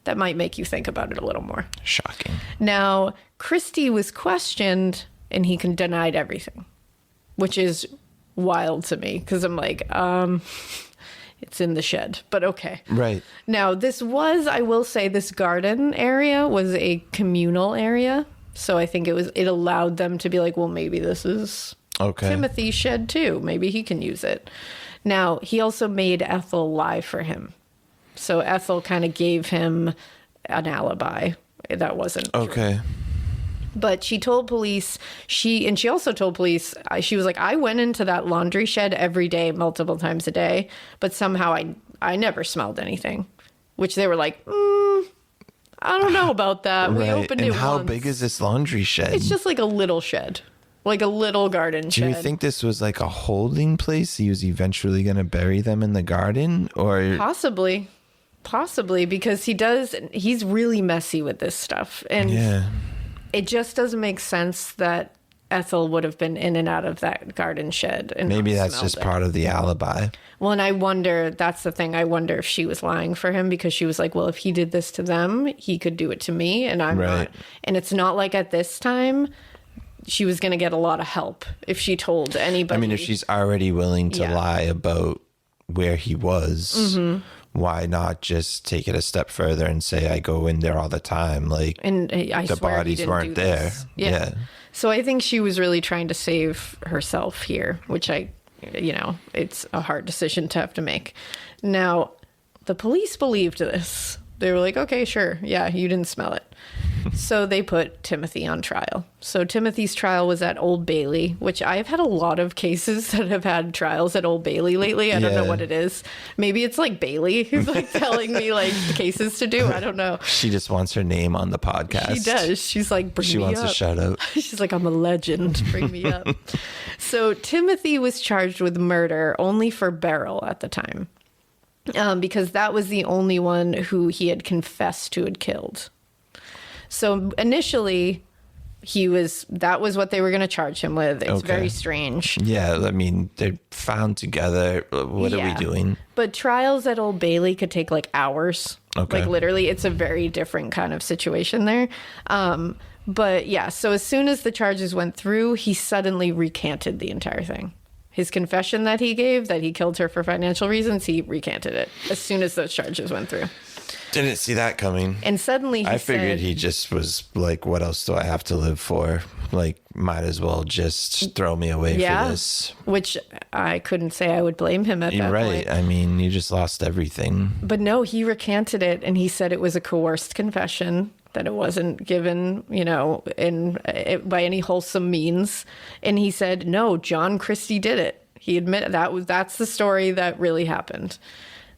that might make you think about it a little more. Shocking. Now, Christie was questioned, and he denied everything, which is wild to me because I'm like, it's in the shed, but okay. Right. Now, this was, I will say, this garden area was a communal area. So I think it allowed them to be like, well, maybe this is Timothy's shed too. Maybe he can use it. Now, he also made Ethel lie for him. So Ethel kind of gave him an alibi that wasn't true. But she told police, she also told police, she was like, I went into that laundry shed every day, multiple times a day, but somehow I never smelled anything, which they were like, I don't know about that. We opened it once. How big is this laundry shed? It's just like a little shed, like a little garden shed. Do you think this was like a holding place? He was eventually going to bury them in the garden, or possibly because he's really messy with this stuff. And it just doesn't make sense that Ethel would have been in and out of that garden shed. And maybe that's just part of the alibi. Well, and I wonder, that's the thing. I wonder if she was lying for him because she was like, well, if he did this to them, he could do it to me. And I'm not. And it's not like at this time she was going to get a lot of help if she told anybody. I mean, if she's already willing to lie about where he was, why not just take it a step further and say, I go in there all the time? Like, and I the swear bodies weren't there. Yeah. So I think she was really trying to save herself here, which it's a hard decision to have to make. Now, the police believed this. They were like, okay, sure. Yeah, you didn't smell it. So they put Timothy on trial. So Timothy's trial was at Old Bailey, which I've had a lot of cases that have had trials at Old Bailey lately. I don't know what it is. Maybe it's like Bailey who's like telling me like cases to do. I don't know. She just wants her name on the podcast. She does. She's like, bring me up. She wants a shout out. She's like, I'm a legend. Bring me up. So Timothy was charged with murder only for Beryl at the time. Because that was the only one who he had confessed to had killed. So initially, that was what they were going to charge him with. It's very strange. Yeah, I mean, they're found together. What are we doing? But trials at Old Bailey could take like hours. Okay. Like literally, it's a very different kind of situation there. But yeah, so as soon as the charges went through, he suddenly recanted the entire thing. His confession that he gave, that he killed her for financial reasons, he recanted it as soon as those charges went through. Didn't see that coming. And suddenly I figured he just was like, what else do I have to live for? Like, might as well just throw me away for this. Which I couldn't say I would blame him at that point. I mean, you just lost everything. But no, he recanted it, and he said it was a coerced confession, that it wasn't given, by any wholesome means. And he said, no, John Christie did it. He admitted that's the story that really happened.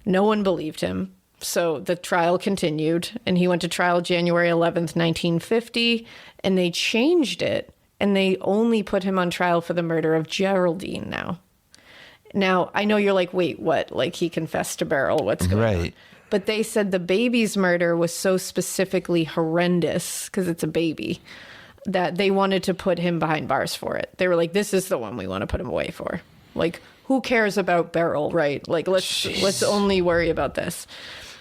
No one believed him. So the trial continued, and he went to trial January 11th, 1950, and they changed it, and they only put him on trial for the murder of Geraldine now. Now, I know you're like, wait, what? Like, he confessed to Beryl. What's going on? But they said the baby's murder was so specifically horrendous, because it's a baby, that they wanted to put him behind bars for it. They were like, this is the one we want to put him away for. Like, who cares about Beryl, right? Like, let's only worry about this.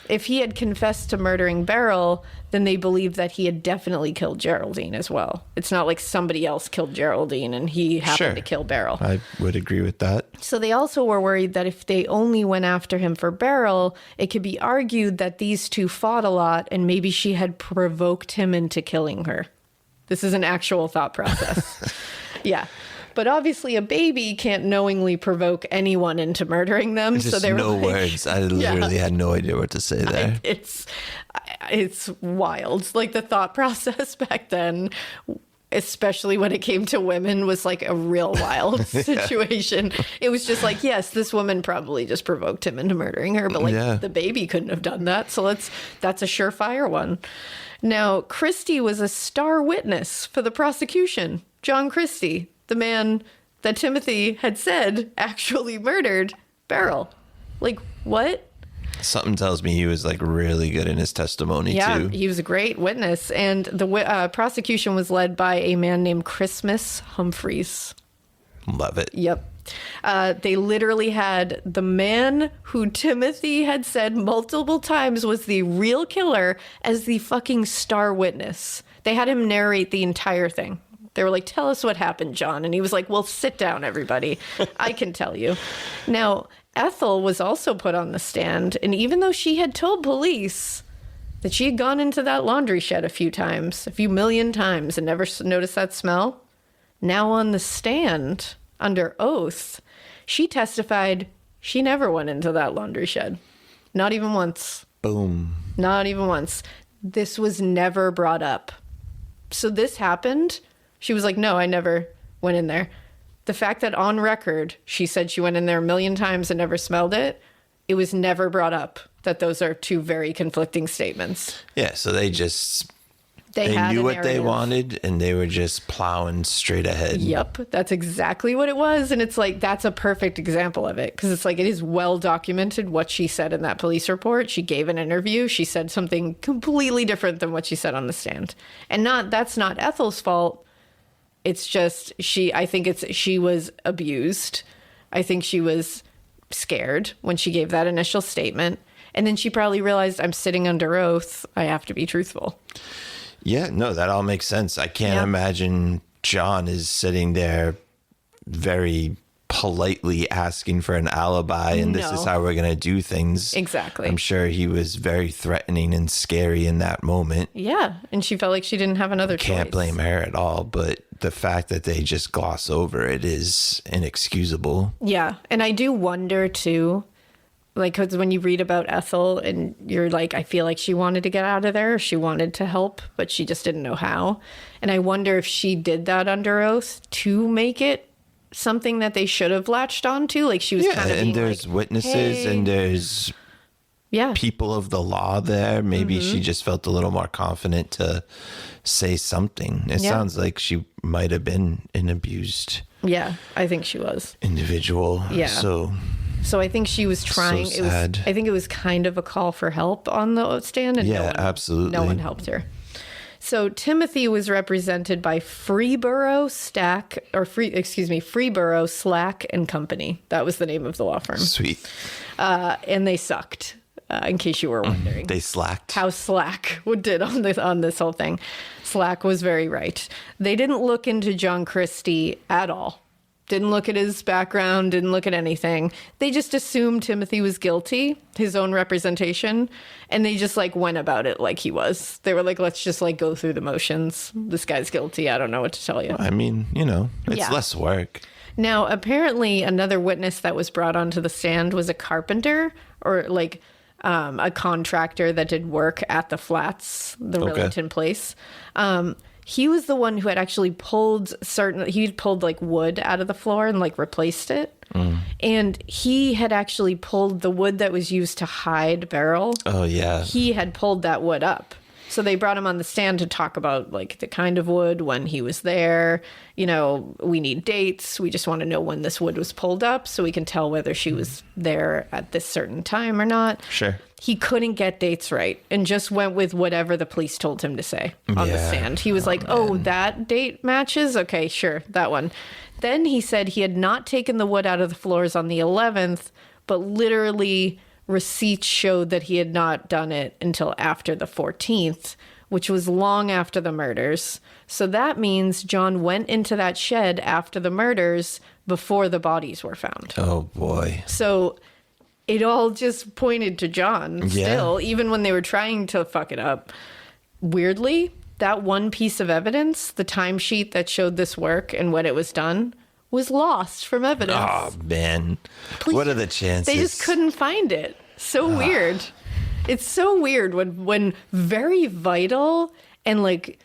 If he had confessed to murdering Beryl, then they believed that he had definitely killed Geraldine as well. It's not like somebody else killed Geraldine and he happened to kill Beryl. I would agree with that. So they also were worried that if they only went after him for Beryl, it could be argued that these two fought a lot and maybe she had provoked him into killing her. This is an actual thought process. Yeah. But obviously a baby can't knowingly provoke anyone into murdering them. Just so there no were words. I literally had no idea what to say there. It's wild. Like, the thought process back then, especially when it came to women, was like a real wild situation. It was just like, yes, this woman probably just provoked him into murdering her, but like the baby couldn't have done that. So that's a surefire one. Now, Christie was a star witness for the prosecution. John Christie, the man that Timothy had said actually murdered Beryl. Like, what? Something tells me he was like really good in his testimony too. Yeah, he was a great witness. And the prosecution was led by a man named Christmas Humphreys. Love it. Yep. They literally had the man who Timothy had said multiple times was the real killer as the fucking star witness. They had him narrate the entire thing. They were like, tell us what happened, John. And he was like, well, sit down, everybody. I can tell you. Now, Ethel was also put on the stand. And even though she had told police that she had gone into that laundry shed a few million times and never noticed that smell, now on the stand, under oath, she testified she never went into that laundry shed. Not even once. Boom. Not even once. This was never brought up. So this happened. She was like, no, I never went in there. The fact that on record, she said she went in there a million times and never smelled it, it was never brought up that those are two very conflicting statements. Yeah, so they knew what they wanted and they were just plowing straight ahead. Yep, that's exactly what it was. And it's like, that's a perfect example of it. Because it's like, it is well documented what she said in that police report. She gave an interview. She said something completely different than what she said on the stand. And that's not Ethel's fault. It's just I think she was abused. I think she was scared when she gave that initial statement. And then she probably realized, I'm sitting under oath. I have to be truthful. Yeah, no, that all makes sense. I can't imagine John is sitting there very politely asking for an alibi and this is how we're going to do things. Exactly. I'm sure he was very threatening and scary in that moment. Yeah, and she felt like she didn't have another choice. Can't blame her at all, but the fact that they just gloss over it is inexcusable. Yeah, and I do wonder too, like, because when you read about Ethel and you're like, I feel like she wanted to get out of there. She wanted to help, but she just didn't know how. And I wonder if she did that under oath to make it something that they should have latched onto. Like, she was kind of being, and there's like, witnesses and there's people of the law there. Maybe she just felt a little more confident to say something. It sounds like she might have been an abused. Yeah, I think she was. Individual. Yeah. So I think she was trying. So sad. I think it was kind of a call for help on the stand. And absolutely. No one helped her. So Timothy was represented by Freeborough Slack and Company. That was the name of the law firm. Sweet. And they sucked. In case you were wondering. They slacked. How Slack did on this whole thing. Slack was very right. They didn't look into John Christie at all. Didn't look at his background, didn't look at anything. They just assumed Timothy was guilty, his own representation, and they just like went about it like he was. They were like, let's just like go through the motions. This guy's guilty. I don't know what to tell you. I mean, it's less work. Now, apparently another witness that was brought onto the stand was a carpenter or like a contractor that did work at the flats, the Rillington place. He was the one who had actually pulled like wood out of the floor and like replaced it. And he had actually pulled the wood that was used to hide Beryl. Oh, yeah. He had pulled that wood up. So they brought him on the stand to talk about like the kind of wood, when he was there. We need dates. We just want to know when this wood was pulled up so we can tell whether she was there at this certain time or not. Sure. He couldn't get dates right and just went with whatever the police told him to say on the stand. He was like, that date matches? Okay, sure, that one. Then he said he had not taken the wood out of the floors on the 11th, but literally receipts showed that he had not done it until after the 14th, which was long after the murders. So that means John went into that shed after the murders before the bodies were found. Oh, boy. So it all just pointed to John still, even when they were trying to fuck it up. Weirdly, that one piece of evidence, the timesheet that showed this work and when it was done, was lost from evidence. Oh, man. What are the chances? They just couldn't find it. So weird. It's so weird when very vital and like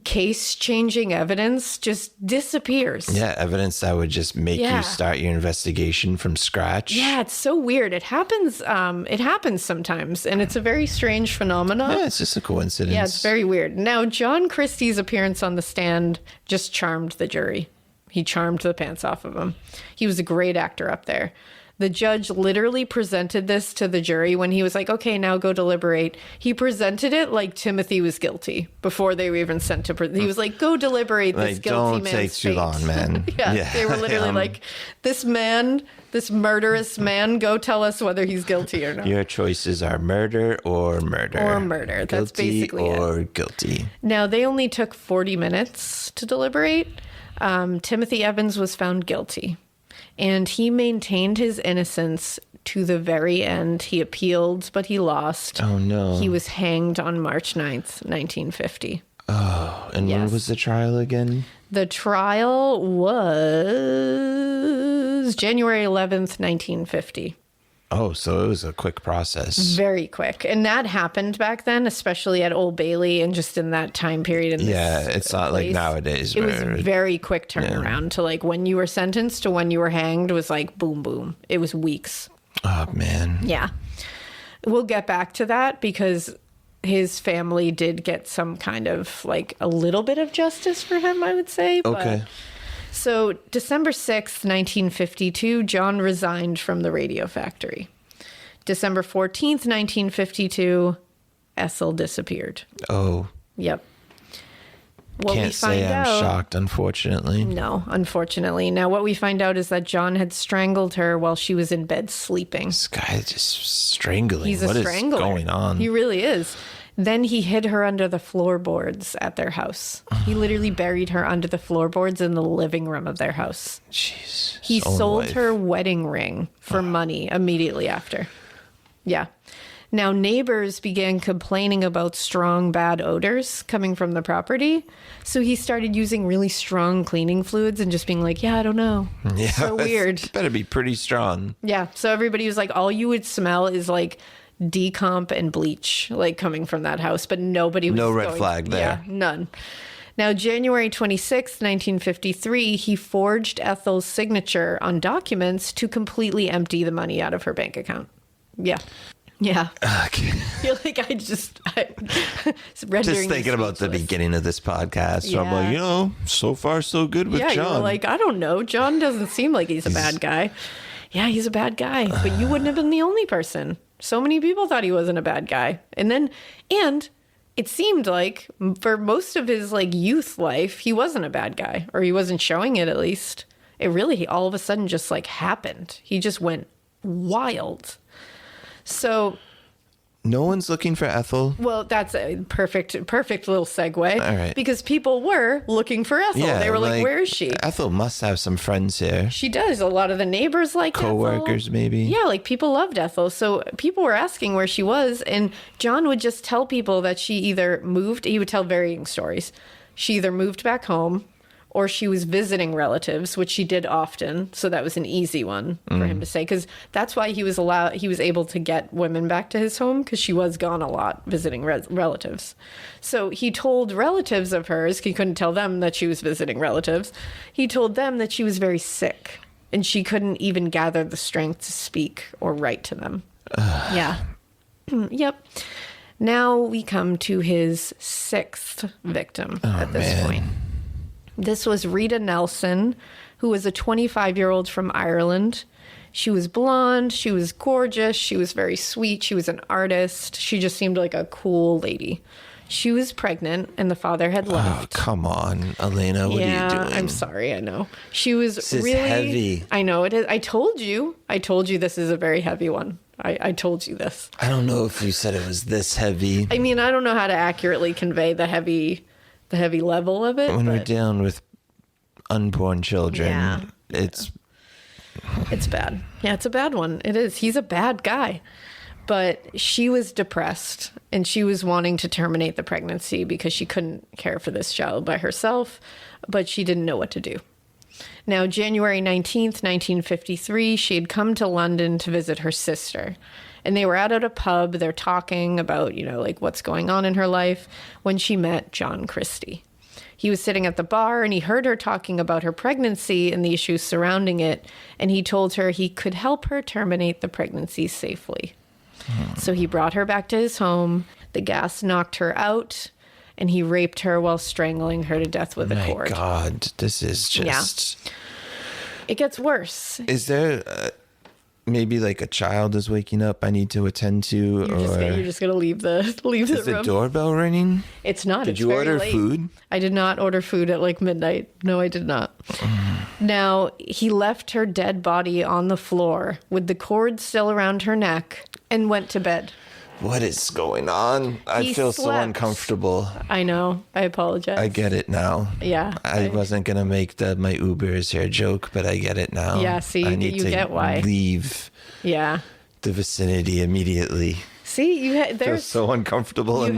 case-changing evidence just disappears. Yeah, evidence that would just make you start your investigation from scratch. Yeah, it's so weird. It happens. It happens sometimes, and it's a very strange phenomenon. Yeah, it's just a coincidence. Yeah, it's very weird. Now, John Christie's appearance on the stand just charmed the jury. He charmed the pants off of them. He was a great actor up there. The judge literally presented this to the jury when he was like, okay, now go deliberate. He presented it like Timothy was guilty before they were even sent to prison. He was like, go deliberate this guilty man's Don't take too long, man. yeah, they were literally like, this man, this murderous man, go tell us whether he's guilty or not. Your choices are murder or murder. Or murder. That's basically it. Or guilty. Now, they only took 40 minutes to deliberate. Timothy Evans was found guilty. And he maintained his innocence to the very end. He appealed, but he lost. Oh, no. He was hanged on March 9th, 1950. Oh, and when was the trial again? The trial was January 11th, 1950. Oh, so it was a quick process. Very quick. And that happened back then, especially at Old Bailey and just in that time period. It's not like nowadays. It was very quick turnaround to like when you were sentenced to when you were hanged was like boom, boom. It was weeks. Oh, man. Yeah. We'll get back to that because his family did get some kind of like a little bit of justice for him, I would say. Okay. So December 6th, 1952, John resigned from the radio factory. December 14th, 1952, Ethel disappeared. Oh. Yep. Can't say I'm shocked, unfortunately. No, unfortunately. Now, what we find out is that John had strangled her while she was in bed sleeping. This guy is just strangling. He's a strangler. What is going on? He really is. Then he hid her under the floorboards at their house. He literally buried her under the floorboards in the living room of their house. Jeez. He sold her wedding ring for money immediately after. Yeah. Now, neighbors began complaining about strong, bad odors coming from the property. So he started using really strong cleaning fluids and just being like, yeah, I don't know. Yeah, so weird. It better be pretty strong. Yeah. So everybody was like, all you would smell is like decomp and bleach, like coming from that house. But nobody was No red flag there. Yeah, none. Now, January 26th, 1953, he forged Ethel's signature on documents to completely empty the money out of her bank account. Yeah. Yeah. Okay. You're like, just thinking about the beginning of this podcast. So I'm like, so far so good with John. Yeah, you're like, I don't know. John doesn't seem like he's a bad guy. Yeah, he's a bad guy. But you wouldn't have been the only person. So many people thought he wasn't a bad guy. And it seemed like for most of his like youth life, he wasn't a bad guy, or he wasn't showing it at least. It really all of a sudden just like happened. He just went wild. So No one's looking for Ethel. Well, that's a perfect little segue. All right. Because people were looking for Ethel. Yeah, they were like, where is she? Ethel must have some friends here. She does. A lot of the neighbors like Co-workers, Ethel. maybe. Yeah, like people loved Ethel. So people were asking where she was. And John would just tell people that she either moved, he would tell varying stories. She either moved back home or she was visiting relatives, which she did often. So that was an easy one for him to say, because that's why he was able to get women back to his home, because she was gone a lot visiting relatives. So he told relatives of hers, he couldn't tell them that she was visiting relatives. He told them that she was very sick and she couldn't even gather the strength to speak or write to them. Yeah. Yep. Now we come to his sixth victim at this point. This was Rita Nelson, who was a 25-year-old from Ireland. She was blonde. She was gorgeous. She was very sweet. She was an artist. She just seemed like a cool lady. She was pregnant, and the father had left. Oh, come on, Alaina. What are you doing? I'm sorry. I know. She was This is really heavy. I know it is. I told you this is a very heavy one. I told you this. I don't know if you said it was this heavy. I mean, I don't know how to accurately convey the heavy level of it. When we're dealing with unborn children, it's bad. Yeah, it's a bad one. It is. He's a bad guy. But she was depressed and she was wanting to terminate the pregnancy because she couldn't care for this child by herself, but she didn't know what to do. Now, January 19th, 1953, she had come to London to visit her sister. And they were out at a pub. They're talking about, like what's going on in her life when she met John Christie. He was sitting at the bar and he heard her talking about her pregnancy and the issues surrounding it. And he told her he could help her terminate the pregnancy safely. So he brought her back to his home. The gas knocked her out and he raped her while strangling her to death with a cord. My God, this is just... Yeah. It gets worse. Is there... maybe like a child is waking up I need to attend to, You're just gonna leave the room. Is the doorbell ringing? It's not. Did you order food? I did not order food at like midnight. No, I did not. Now, he left her dead body on the floor with the cord still around her neck and went to bed. What is going on? I feel so uncomfortable. I know. I apologize. I get it now. Yeah. I wasn't going to make my Uber is here joke, but I get it now. Yeah, see, I need you to get why. leave the vicinity immediately. See, I feel so uncomfortable. You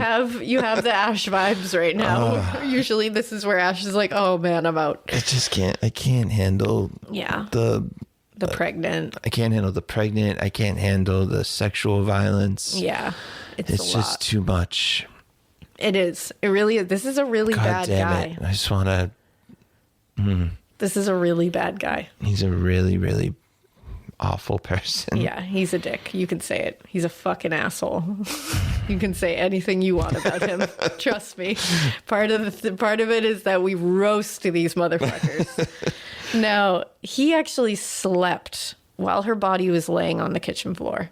have the Ash vibes right now. Usually this is where Ash is like, oh man, I'm out. I can't handle the pregnant. I can't handle the pregnant. I can't handle the sexual violence. Yeah. It's just too much. It is. It really is. This is a really bad guy. I just want to... This is a really bad guy. He's a really, really awful person. Yeah, he's a dick. You can say it. He's a fucking asshole. You can say anything you want about him. Trust me. Part of it is that we roast these motherfuckers. Now, he actually slept while her body was laying on the kitchen floor.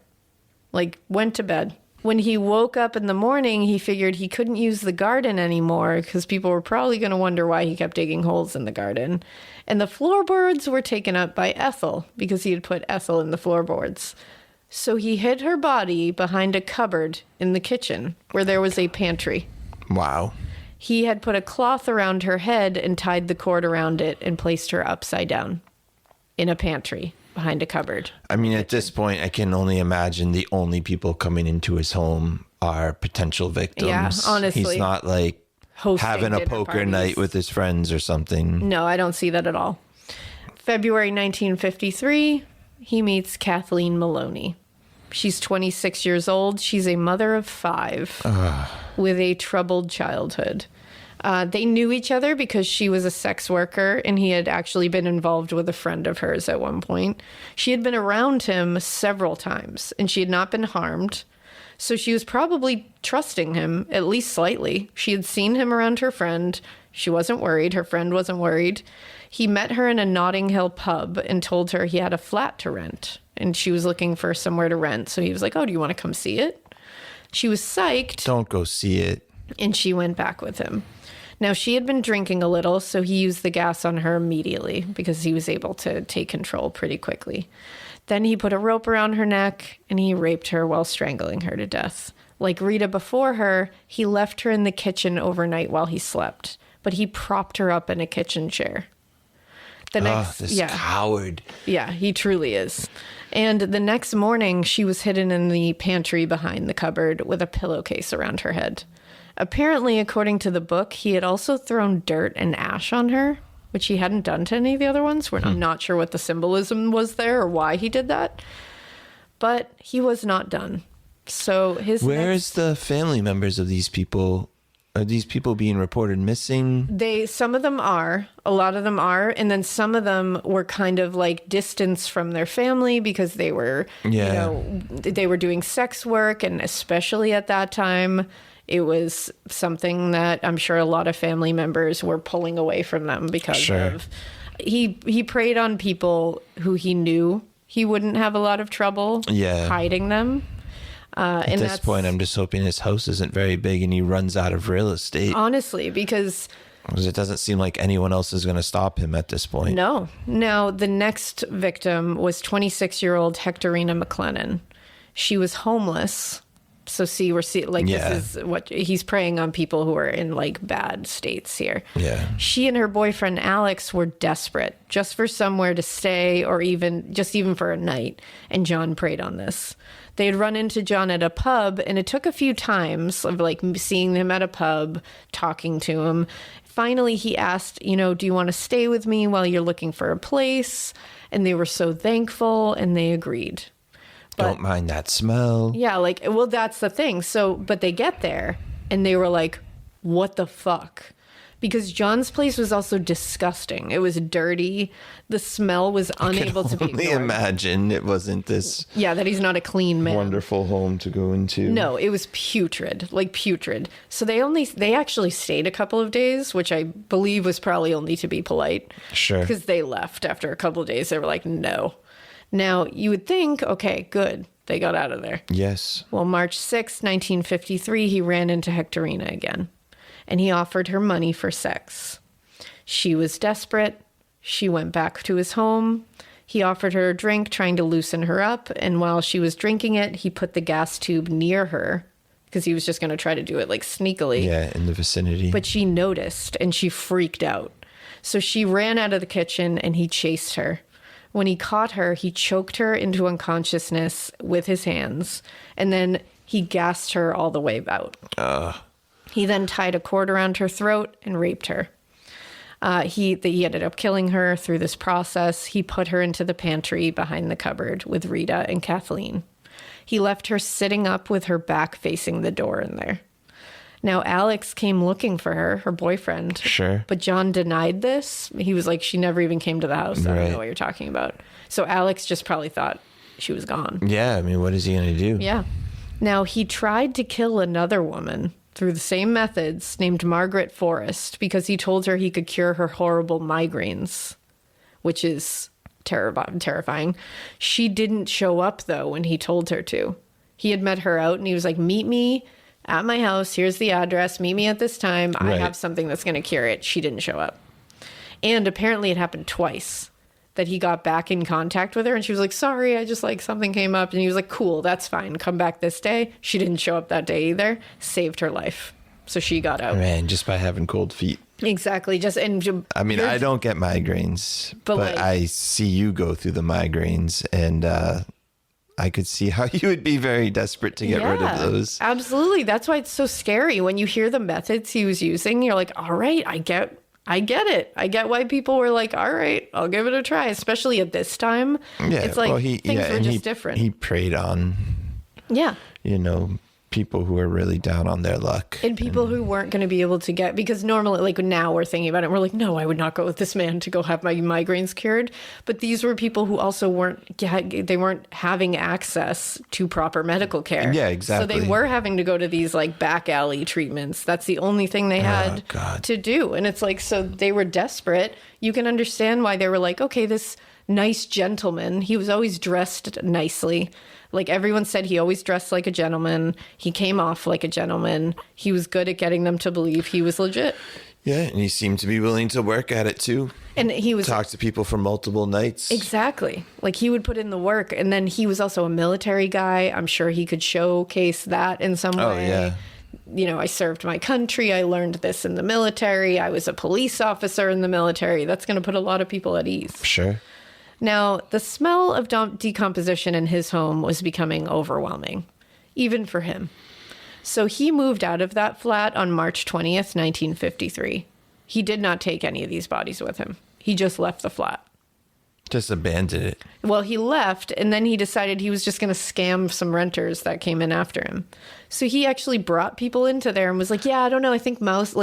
Like, went to bed. When he woke up in the morning, he figured he couldn't use the garden anymore because people were probably going to wonder why he kept digging holes in the garden. And the floorboards were taken up by Ethel because he had put Ethel in the floorboards. So he hid her body behind a cupboard in the kitchen where there was a pantry. Wow. He had put a cloth around her head and tied the cord around it and placed her upside down in a pantry behind a cupboard. I mean, at this point, I can only imagine the only people coming into his home are potential victims. Yeah, honestly. He's not like hosting having a poker parties. night with his friends or something. No, I don't see that at all. February 1953, he meets Kathleen Maloney. She's 26 years old. She's a mother of 5 with a troubled childhood. They knew each other because she was a sex worker and he had actually been involved with a friend of hers at one point. She had been around him several times and she had not been harmed. So she was probably trusting him, at least slightly. She had seen him around her friend. She wasn't worried. Her friend wasn't worried. He met her in a Notting Hill pub and told her he had a flat to rent and she was looking for somewhere to rent. So he was like, oh, do you want to come see it? She was psyched. Don't go see it. And she went back with him. Now, she had been drinking a little, so he used the gas on her immediately because he was able to take control pretty quickly. Then he put a rope around her neck and he raped her while strangling her to death Like Rita before her, he left her in the kitchen overnight while he slept, but he propped her up in a kitchen chair. This coward. Yeah, he truly is. And the next morning, she was hidden in the pantry behind the cupboard with a pillowcase around her head. Apparently, according to the book, he had also thrown dirt and ash on her, which he hadn't done to any of the other ones. I'm not sure what the symbolism was there or why he did that. But he was not done. So Where's the family members of these people? Are these people being reported missing? Some of them are. A lot of them are. And then some of them were kind of like distanced from their family because they were, they were doing sex work. And especially at that time, it was something that I'm sure a lot of family members were pulling away from them because of... He preyed on people who he knew he wouldn't have a lot of trouble hiding them. At this point, I'm just hoping his house isn't very big and he runs out of real estate. Honestly, because it doesn't seem like anyone else is going to stop him at this point. No. Now, the next victim was 26-year-old Hectorina McLennan. She was homeless. So this is what he's preying on, people who are in like bad states here. Yeah. She and her boyfriend Alex were desperate just for somewhere to stay or even for a night. And John preyed on this. They had run into John at a pub, and it took a few times of like seeing him at a pub, talking to him. Finally, he asked, do you want to stay with me while you're looking for a place? And they were so thankful, and they agreed. But, don't mind that smell. Yeah, that's the thing. So, but they get there, and they were like, what the fuck? Because John's place was also disgusting. It was dirty. The smell was unable to be ignored. Only imagine it wasn't this... Yeah, that he's not a clean man. Wonderful home to go into. No, it was putrid. So they actually stayed a couple of days, which I believe was probably only to be polite. Sure. Because they left after a couple of days. They were like, no. Now, you would think, okay, good. They got out of there. Yes. Well, March 6, 1953, he ran into Hectorina again. And he offered her money for sex. She was desperate. She went back to his home. He offered her a drink, trying to loosen her up. And while she was drinking it, he put the gas tube near her because he was just going to try to do it like sneakily. Yeah, in the vicinity. But she noticed and she freaked out. So she ran out of the kitchen and he chased her. When he caught her, he choked her into unconsciousness with his hands. And then he gassed her all the way out. He then tied a cord around her throat and raped her. He ended up killing her through this process. He put her into the pantry behind the cupboard with Rita and Kathleen. He left her sitting up with her back facing the door in there. Now, Alex came looking for her boyfriend. Sure. But John denied this. He was like, she never even came to the house. I don't know what you're talking about. So Alex just probably thought she was gone. Yeah, I mean, what is he going to do? Yeah. Now, he tried to kill another woman through the same methods, named Margaret Forrest, because he told her he could cure her horrible migraines, which is terrifying. She didn't show up, though, when he told her to. He had met her out, and he was like, meet me at my house. Here's the address. Meet me at this time. I have something that's going to cure it. She didn't show up. And apparently it happened twice that he got back in contact with her, and she was like, sorry, I just something came up. And he was like, cool, that's fine. Come back this day. She didn't show up that day either. Saved her life. So she got out. Man, just by having cold feet. Exactly. I mean, I don't get migraines, but I see you go through the migraines, and I could see how you would be very desperate to get rid of those. Absolutely. That's why it's so scary. When you hear the methods he was using, you're like, all right, I get it. I get why people were like, all right, I'll give it a try, especially at this time. Yeah, it's like things were just different. He preyed on, people who are really down on their luck. And people who weren't going to be able to get, because normally, now we're thinking about it, we're like, no, I would not go with this man to go have my migraines cured. But these were people who also weren't having access to proper medical care. Yeah, exactly. So they were having to go to these back alley treatments. That's the only thing they had to do. And it's so they were desperate. You can understand why they were like, okay, this nice gentleman, he was always dressed nicely. Everyone said he always dressed like a gentleman. He came off like a gentleman. He was good at getting them to believe he was legit. Yeah, and he seemed to be willing to work at it too. And he was Talk to people for multiple nights. exactly like he would put in the work. And then he was also a military guy. I'm sure he could showcase that in some way. Oh, yeah. You know, I served my country. I learned this in the military. I was a police officer in the military. That's going to put a lot of people at ease. Sure. Now, the smell of decomposition in his home was becoming overwhelming, even for him. So he moved out of that flat on March 20th, 1953. He did not take any of these bodies with him. He just left the flat. Just abandoned it. Well, he left, and then he decided he was just going to scam some renters that came in after him. So he actually brought people into there and was like, yeah, I don't know, I think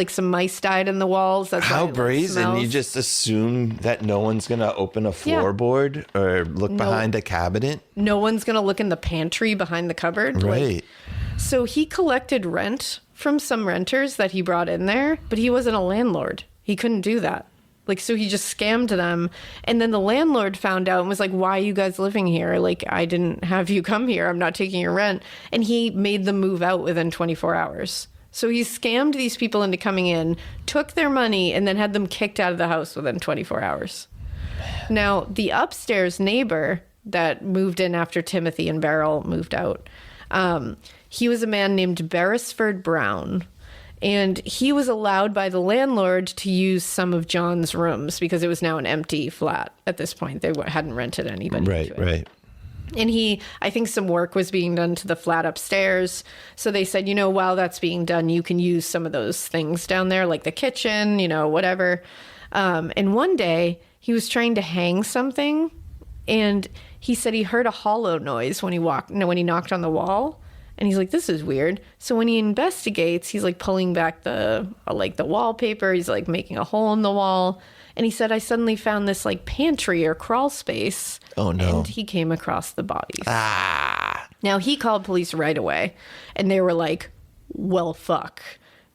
some mice died in the walls. That's How why it brazen. smells." You just assume that no one's going to open a floorboard or look behind a cabinet. No one's going to look in the pantry behind the cupboard. Right. So he collected rent from some renters that he brought in there, but he wasn't a landlord. He couldn't do that. So he just scammed them. And then the landlord found out and was like, why are you guys living here? I didn't have you come here. I'm not taking your rent. And he made them move out within 24 hours. So he scammed these people into coming in, took their money, and then had them kicked out of the house within 24 hours. Now, the upstairs neighbor that moved in after Timothy and Beryl moved out, he was a man named Beresford Brown. And he was allowed by the landlord to use some of John's rooms because it was now an empty flat at this point. They hadn't rented anybody. Right. And I think some work was being done to the flat upstairs. So they said, while that's being done, you can use some of those things down there, like the kitchen, whatever. And one day he was trying to hang something, and he said he heard a hollow noise when he knocked on the wall. And he's like, this is weird. So when he investigates, he's pulling back the wallpaper. He's making a hole in the wall. And he said, I suddenly found this pantry or crawl space. Oh, no. And he came across the bodies. Ah. Now, he called police right away. And they were like, well, fuck.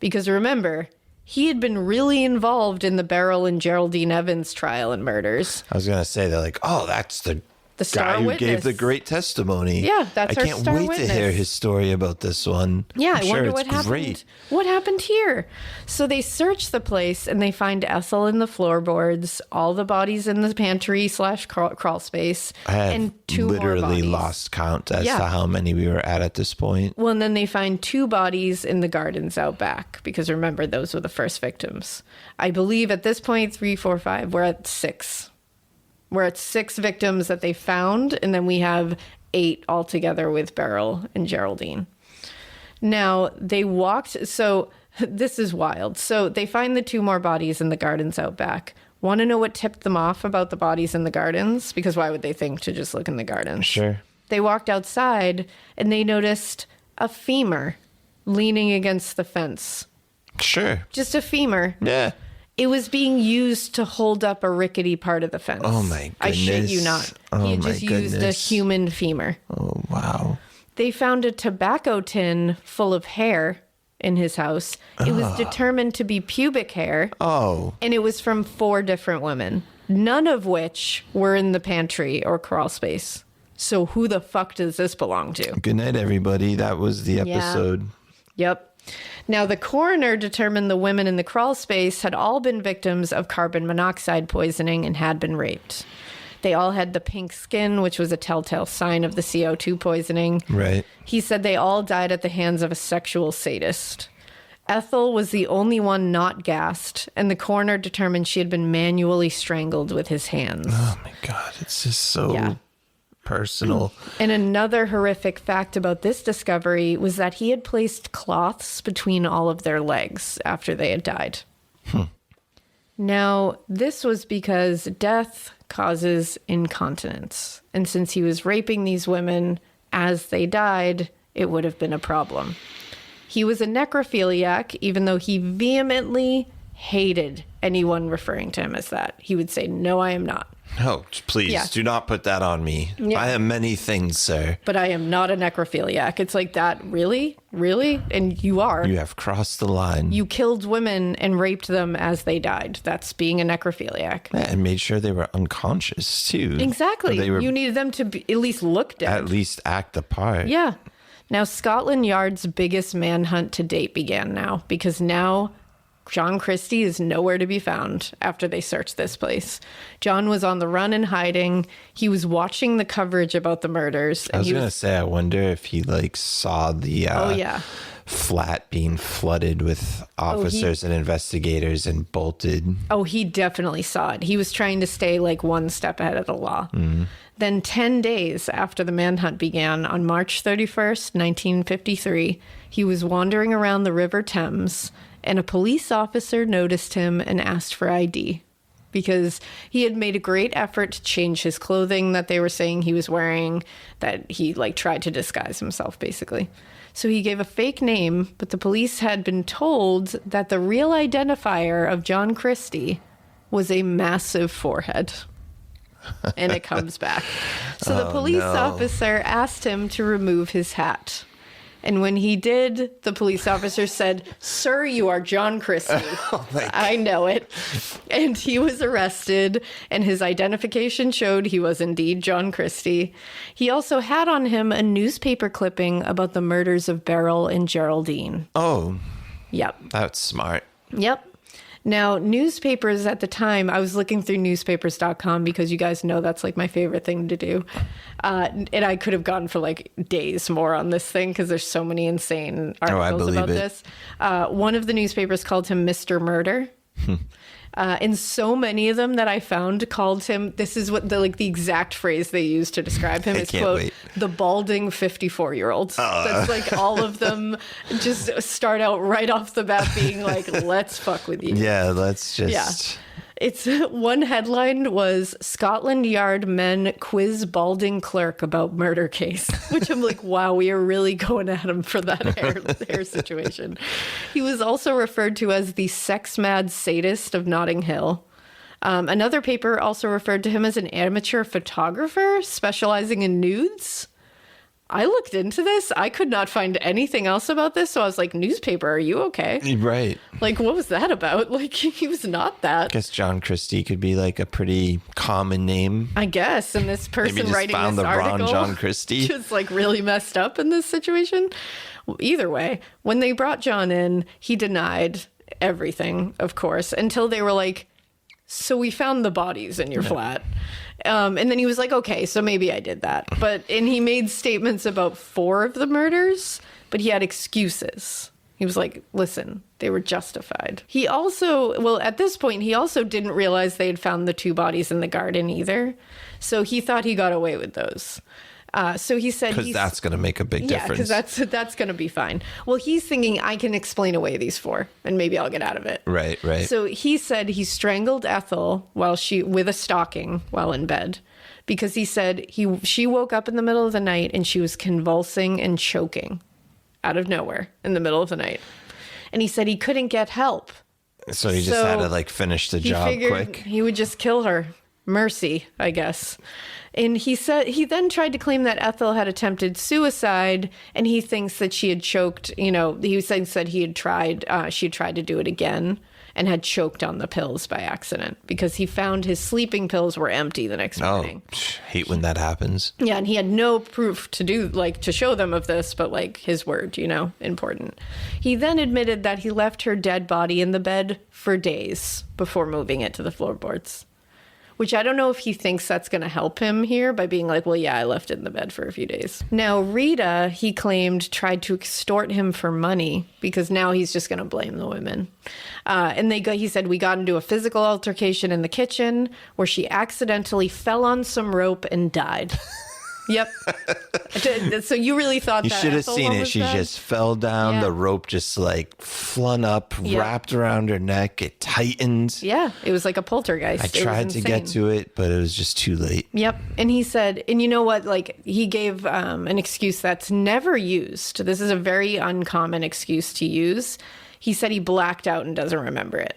Because remember, he had been really involved in the Beryl and Geraldine Evans trial and murders. I was going to say, they're like, oh, that's the star guy who witness. gave the great testimony. Yeah, that's our I can't star wait witness. to hear his story about this one. Yeah, I'm I sure wonder it's what happened. Great. What happened here? So they search the place and they find Ethel in the floorboards, all the bodies in the pantry / crawl space, I have and two literally more bodies. lost count as to how many we were at this point. Well, and then they find 2 bodies in the gardens out back because remember, those were the first victims. I believe at this point, 3, 4, 5, we're at 6. We're at 6 victims that they found, and then we have 8 altogether with Beryl and Geraldine. Now, they walked, so this is wild. So they find the 2 more bodies in the gardens out back. Want to know what tipped them off about the bodies in the gardens? Because why would they think to just look in the gardens? Sure. They walked outside, and they noticed a femur leaning against the fence. Sure. Just a femur. Yeah. It was being used to hold up a rickety part of the fence. Oh, my goodness. I shit you not. Oh, He had my just used a goodness. human femur. Oh, wow. They found a tobacco tin full of hair in his house. It was determined to be pubic hair. Oh. And it was from 4 different women, none of which were in the pantry or crawl space. So who the fuck does this belong to? Good night, everybody. That was the episode. Yep. Now, the coroner determined the women in the crawl space had all been victims of carbon monoxide poisoning and had been raped. They all had the pink skin, which was a telltale sign of the CO2 poisoning. Right. He said they all died at the hands of a sexual sadist. Ethel was the only one not gassed, and the coroner determined she had been manually strangled with his hands. Oh, my God. It's just so personal. And another horrific fact about this discovery was that he had placed cloths between all of their legs after they had died. Now, this was because death causes incontinence. And since he was raping these women as they died, it would have been a problem. He was a necrophiliac, even though he vehemently hated anyone referring to him as that. He would say, no, I am not. No, please do not put that on me. Yeah. I am many things, sir. But I am not a necrophiliac. It's like that. Really? Really? And you are. You have crossed the line. You killed women and raped them as they died. That's being a necrophiliac. Yeah, and made sure they were unconscious, too. Exactly. They were You needed them to at least look dead. at least act the part. Yeah. Now, Scotland Yard's biggest manhunt to date began now, because now John Christie is nowhere to be found after they searched this place. John was on the run and hiding. He was watching the coverage about the murders. I was going to say, I wonder if he like saw the flat being flooded with officers and investigators and bolted. Oh, he definitely saw it. He was trying to stay like one step ahead of the law. Mm-hmm. Then 10 days after the manhunt began, on March 31st, 1953, he was wandering around the River Thames, and a police officer noticed him and asked for ID because he had made a great effort to change his clothing that they were saying he was wearing, that he like tried to disguise himself, basically. So he gave a fake name, but the police had been told that the real identifier of John Christie was a massive forehead. And it comes back. So the police officer asked him to remove his hat. And when he did, the police officer said, "Sir, you are John Christie." I know it. And he was arrested, and his identification showed he was indeed John Christie. He also had on him a newspaper clipping about the murders of Beryl and Geraldine. Oh. Yep. That's smart. Yep. Now, newspapers at the time, I was looking through newspapers.com because you guys know that's like my favorite thing to do. And I could have gone for like days more on this thing because there's so many insane articles about this. One of the newspapers called him Mr. Murder. And so many of them that I found called him, this is what the exact phrase they used to describe him is, quote, the balding 54-year-old. That's like all of them just start out right off the bat being like, let's fuck with you. Yeah, let's just... Yeah. It's one headline was Scotland Yard men quiz balding clerk about murder case, which I'm like, wow, we are really going at him for that hair situation. He was also referred to as the sex mad sadist of Notting Hill. Another paper also referred to him as an amateur photographer specializing in nudes. I looked into this. I could not find anything else about this. So I was like, newspaper, are you okay? Right. Like, what was that about? Like, he was not that. I guess John Christie could be like a pretty common name. I guess. And this person writing found this the article wrong John Christie. Just like really messed up in this situation. Either way, when they brought John in, he denied everything, of course, until they were like, so we found the bodies in your flat. And then he was like, okay, so maybe I did that. And he made statements about 4 of the murders, but he had excuses. He was like, listen, they were justified. He also, well, at this point, he also didn't realize they had found the 2 bodies in the garden either. So he thought he got away with those. So he said... Because that's going to make a big difference. Yeah, because that's going to be fine. Well, he's thinking, I can explain away these 4, and maybe I'll get out of it. Right. So he said he strangled Ethel with a stocking while in bed. Because he said she woke up in the middle of the night and she was convulsing and choking out of nowhere in the middle of the night. And he said he couldn't get help. So he just had to like finish the job quick. He would just kill her. Mercy, I guess. And he said he then tried to claim that Ethel had attempted suicide, and he thinks that she had choked. He said she had tried to do it again and had choked on the pills by accident because he found his sleeping pills were empty the next morning. Hate when that happens. Yeah, and he had no proof to show them of this, but like his word, important. He then admitted that he left her dead body in the bed for days before moving it to the floorboards. Which I don't know if he thinks that's going to help him here by being like, well, yeah, I left it in the bed for a few days. Now, Rita, he claimed, tried to extort him for money because now he's just going to blame the women. And he said, we got into a physical altercation in the kitchen where she accidentally fell on some rope and died. Yep. So you really thought you that should have seen it. She just fell down. Yeah. The rope just like flung up, wrapped around her neck. It tightened. Yeah. It was like a poltergeist. I tried to get to it, but it was just too late. Yep. And he said, and you know what? Like he gave an excuse that's never used. This is a very uncommon excuse to use. He said he blacked out and doesn't remember it.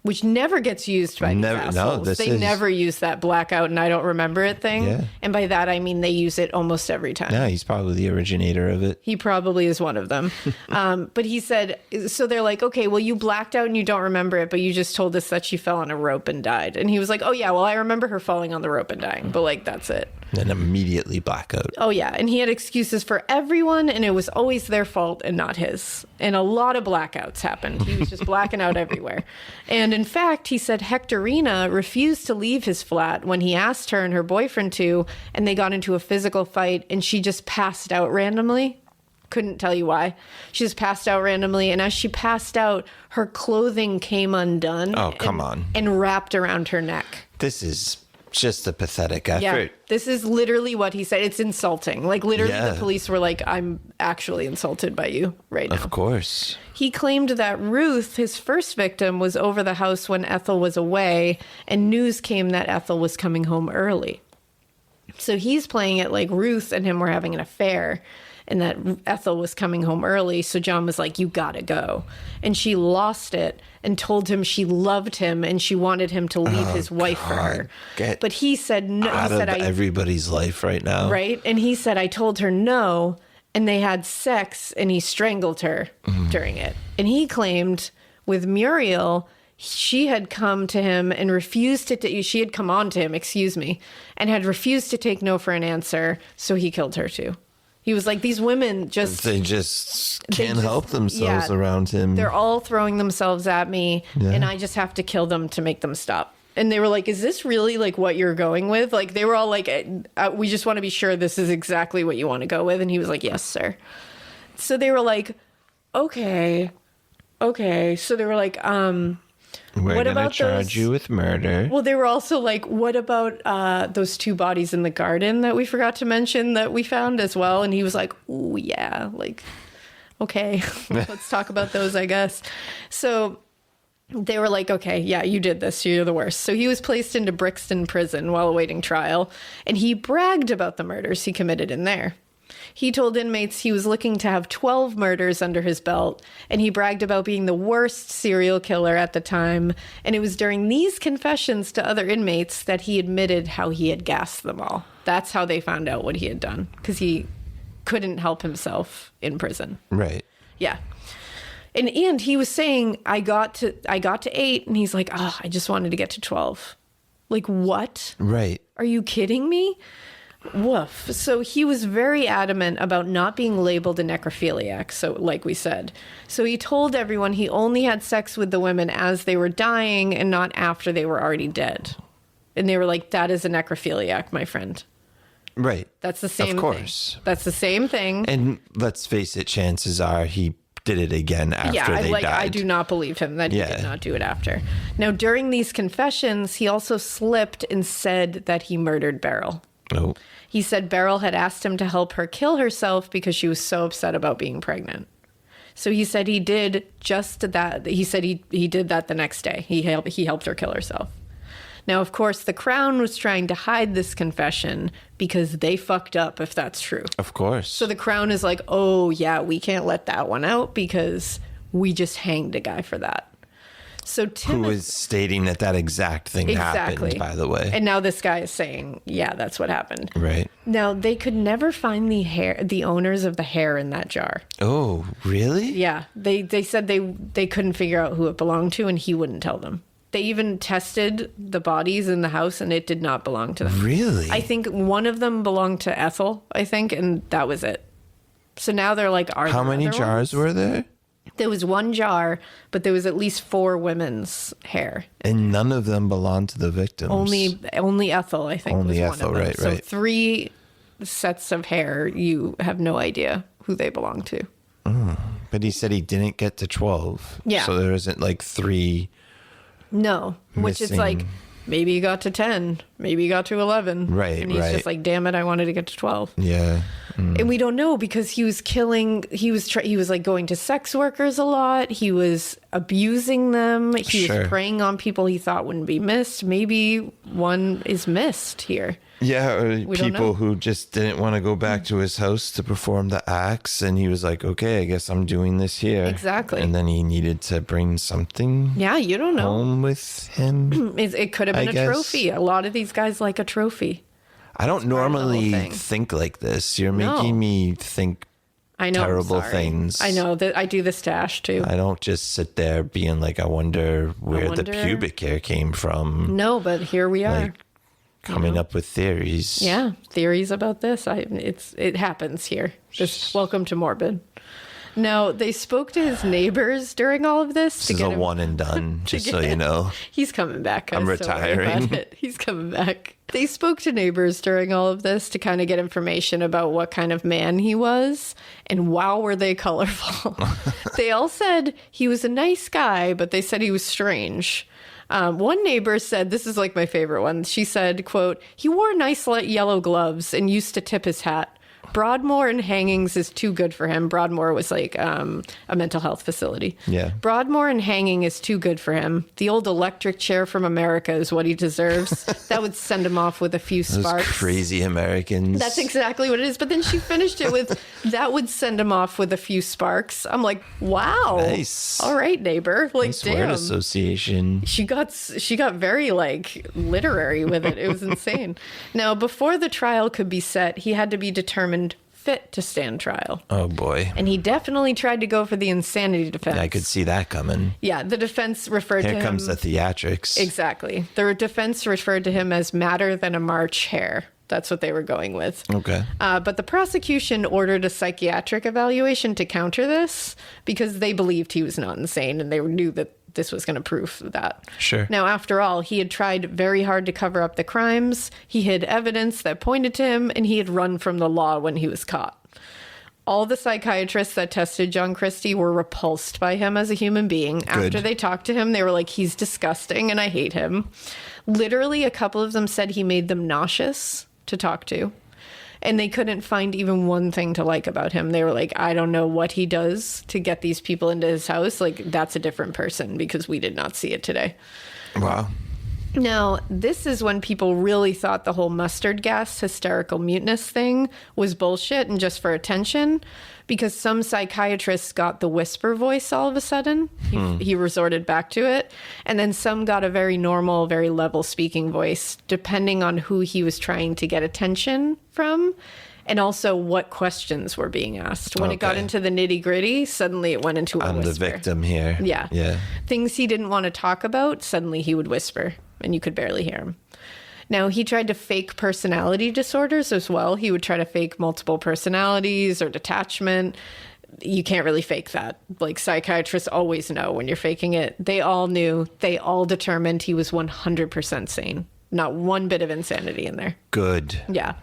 Which never gets used by these assholes. They never use that blackout and I don't remember it thing. Yeah. And by that, I mean they use it almost every time. Yeah, he's probably the originator of it. He probably is one of them. But he said, so they're like, okay, well, you blacked out and you don't remember it, but you just told us that she fell on a rope and died. And he was like, oh, yeah, well, I remember her falling on the rope and dying. But like, that's it. And immediately blackout. Oh, yeah. And he had excuses for everyone, and it was always their fault and not his. And a lot of blackouts happened. He was just blacking out everywhere. And in fact, he said Hectorina refused to leave his flat when he asked her and her boyfriend to, and they got into a physical fight, and she just passed out randomly. Couldn't tell you why. She just passed out randomly, and as she passed out, her clothing came undone. Oh, come on. And wrapped around her neck. This is just a pathetic effort. Yeah, this is literally what he said. It's insulting. Like, literally, the police were like, I'm actually insulted by you right now. Of course. He claimed that Ruth, his first victim, was over the house when Ethel was away, and news came that Ethel was coming home early. So he's playing it like Ruth and him were having an affair, and that Ethel was coming home early. So John was like, you gotta go. And she lost it and told him she loved him and she wanted him to leave his wife for her. But he said no. Out of everybody's life right now. Right? And he said, I told her no. And they had sex and he strangled her during it. And he claimed with Muriel, she had come to him and refused to, she had come on to him, and had refused to take no for an answer. So he killed her too. He was like, these women just... They just can't help themselves around him. They're all throwing themselves at me, and I just have to kill them to make them stop. And they were like, is this really like what you're going with? Like, they were all like, we just want to be sure this is exactly what you want to go with. And he was like, yes, sir. So they were like, okay. So they were like, we're going to charge you with murder. Well, they were also like, what about those two bodies in the garden that we forgot to mention that we found as well? And he was like, oh, yeah, like, okay, let's talk about those, I guess. So they were like, okay, yeah, you did this. You're the worst. So he was placed into Brixton prison while awaiting trial, and he bragged about the murders he committed in there. He told inmates he was looking to have 12 murders under his belt, and he bragged about being the worst serial killer at the time. And it was during these confessions to other inmates that he admitted how he had gassed them all. That's how they found out what he had done, because he couldn't help himself in prison. Right. Yeah. And he was saying, I got to 8, and he's like, I just wanted to get to 12. Like, what? Right. Are you kidding me? Woof. So he was very adamant about not being labeled a necrophiliac, so like we said. So he told everyone he only had sex with the women as they were dying and not after they were already dead. And they were like, that is a necrophiliac, my friend. Right. That's the same thing. Of course. That's the same thing. And let's face it, chances are he did it again after they died. I do not believe him that he did not do it after. Now, during these confessions, he also slipped and said that he murdered Beryl. Oh. He said Beryl had asked him to help her kill herself because she was so upset about being pregnant. So he said he did just that. He said he did that the next day. He helped her kill herself. Now, of course, the Crown was trying to hide this confession because they fucked up, if that's true. Of course. So the Crown is like, oh, yeah, we can't let that one out because we just hanged a guy for that. So who was stating that exact thing happened, by the way. And now this guy is saying, yeah, that's what happened. Right. Now, they could never find the owners of the hair in that jar. Oh, really? Yeah. They said they couldn't figure out who it belonged to, and he wouldn't tell them. They even tested the bodies in the house, and it did not belong to them. Really? I think one of them belonged to Ethel, and that was it. So now they're like, how many jars were there? There was one jar, but there was at least 4 women's hair. And none of them belonged to the victims. Only Ethel, I think, only was Ethel, one of them. right, so right. 3 sets of hair, you have no idea who they belong to. But he said he didn't get to 12. Yeah. So there isn't like 3. No, which is like, maybe he got to 10, maybe he got to 11. Right, and he's just like, damn it, I wanted to get to 12. Yeah. And we don't know because he was like going to sex workers a lot. He was abusing them. He was preying on people he thought wouldn't be missed. Maybe one is missed here. Yeah, or people who just didn't want to go back to his house to perform the acts. And he was like, okay, I guess I'm doing this here. Exactly. And then he needed to bring something you don't know. home with him. It could have been a trophy. A lot of these guys like a trophy. I don't normally think like this. You're making me think terrible things. I know that I do this to Ash too. I don't just sit there being like, I wonder where the pubic hair came from. No, but here we are. Coming up with theories. Yeah, theories about this. It happens here. Welcome to Morbid. Now, they spoke to his neighbors during all of this. This is a one and done, just so you know. He's coming back. I'm retiring. He's coming back. They spoke to neighbors during all of this to kind of get information about what kind of man he was. And wow, were they colorful. They all said he was a nice guy, but they said he was strange. One neighbor said, this is like my favorite one. She said, quote, he wore nice light yellow gloves and used to tip his hat. Broadmoor and hangings is too good for him. Broadmoor was like a mental health facility. Yeah. Broadmoor and hanging is too good for him. The old electric chair from America is what he deserves. That would send him off with a few sparks. Those crazy Americans. That's exactly what it is. But then she finished it with, that would send him off with a few sparks. I'm like, wow. Nice. All right, neighbor. Like, nice damn. word association. She got very like literary with it. It was insane. Now, before the trial could be set, he had to be determined fit to stand trial. Oh boy. And he definitely tried to go for the insanity defense. Yeah, I could see that coming. Yeah, the defense referred to him. Here comes the theatrics. Exactly. The defense referred to him as madder than a March hare. That's what they were going with. Okay. But the prosecution ordered a psychiatric evaluation to counter this because they believed he was not insane and they knew that this was going to prove that. Sure. Now, after all, he had tried very hard to cover up the crimes. He hid evidence that pointed to him, and he had run from the law when he was caught. All the psychiatrists that tested John Christie were repulsed by him as a human being. Good. After they talked to him, they were like, he's disgusting and I hate him. Literally, a couple of them said he made them nauseous to talk to. And they couldn't find even one thing to like about him. They were like, I don't know what he does to get these people into his house. Like, that's a different person because we did not see it today. Wow. Now, this is when people really thought the whole mustard gas hysterical muteness thing was bullshit and just for attention, because some psychiatrists got the whisper voice all of a sudden. He resorted back to it. And then some got a very normal, very level speaking voice, depending on who he was trying to get attention from. And also what questions were being asked. When it got into the nitty gritty, suddenly it went into a whisper. I'm the victim here. Yeah. Yeah. Things he didn't want to talk about, suddenly he would whisper and you could barely hear him. Now, he tried to fake personality disorders as well. He would try to fake multiple personalities or detachment. You can't really fake that. Like, psychiatrists always know when you're faking it. They all knew. They all determined he was 100% sane. Not one bit of insanity in there. Good. Yeah.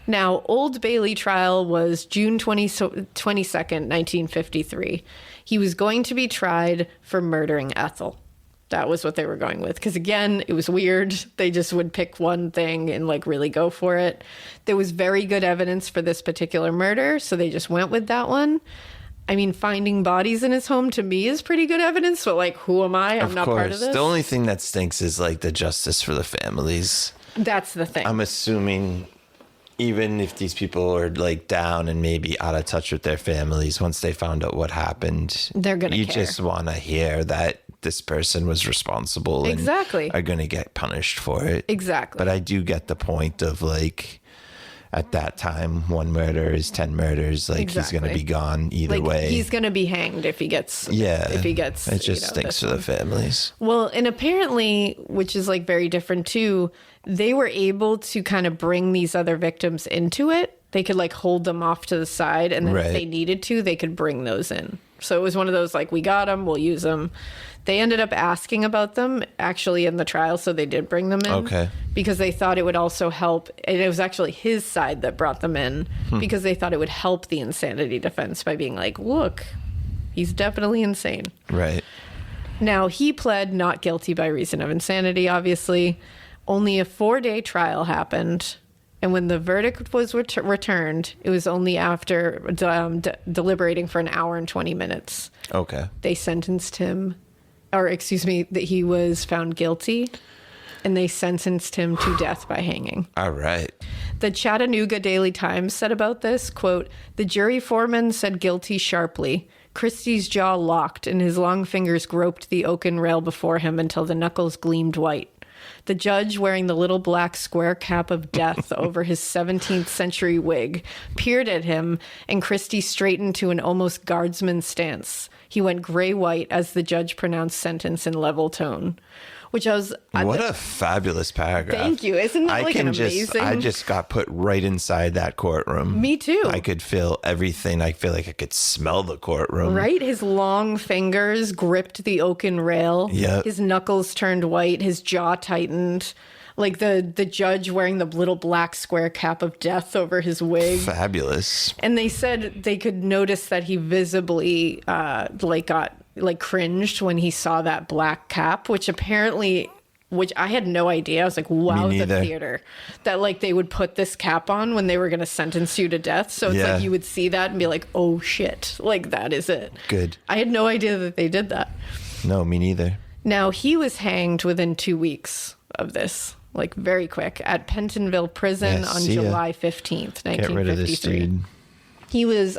Now, Old Bailey trial was June 22nd, 1953. He was going to be tried for murdering Ethel. That was what they were going with. Because again, it was weird. They just would pick one thing and like really go for it. There was very good evidence for this particular murder, so they just went with that one. I mean, finding bodies in his home to me is pretty good evidence, but like, who am I? I'm not part of this. The only thing that stinks is like the justice for the families. That's the thing. I'm assuming even if these people are like down and maybe out of touch with their families, once they found out what happened, they're going to care. You just want to hear that this person was responsible and are going to get punished for it. Exactly. But I do get the point of like, at that time, one murder is 10 murders. Like, he's going to be gone either way. He's going to be hanged if he gets. Yeah. If he gets. It just stinks for the families. Well, and apparently, which is like very different too, they were able to kind of bring these other victims into it. They could like hold them off to the side, and then if they needed to, they could bring those in. So it was one of those like, we got them, we'll use them. They ended up asking about them actually in the trial, so they did bring them in. Okay. Because they thought it would also help. And it was actually his side that brought them in because they thought it would help the insanity defense by being like, look, he's definitely insane. Right. Now, he pled not guilty by reason of insanity, obviously. Only a 4-day trial happened. And when the verdict was returned, it was only after deliberating for an hour and 20 minutes. Okay. They sentenced him, that he was found guilty, and they sentenced him to death by hanging. All right. The Chattanooga Daily Times said about this, quote, the jury foreman said guilty sharply. Christie's jaw locked and his long fingers groped the oaken rail before him until the knuckles gleamed white. The judge, wearing the little black square cap of death over his 17th century wig, peered at him, and Christie straightened to an almost guardsman stance. He went gray-white as the judge pronounced sentence in level tone. which I was... What a fabulous paragraph. Thank you. Isn't that amazing? I just got put right inside that courtroom. Me too. I could feel everything. I feel like I could smell the courtroom. Right? His long fingers gripped the oaken rail. Yep. His knuckles turned white. His jaw tightened. Like the judge wearing the little black square cap of death over his wig. Fabulous. And they said they could notice that he visibly got cringed when he saw that black cap, which I had no idea. I was like, wow, the theater that like they would put this cap on when they were going to sentence you to death. So it's like you would see that and be like, oh shit, like that is it. Good. I had no idea that they did that. No, me neither. Now he was hanged within 2 weeks of this. Like very quick at Pentonville Prison on July 15th, 1953. Get rid of this dude. He was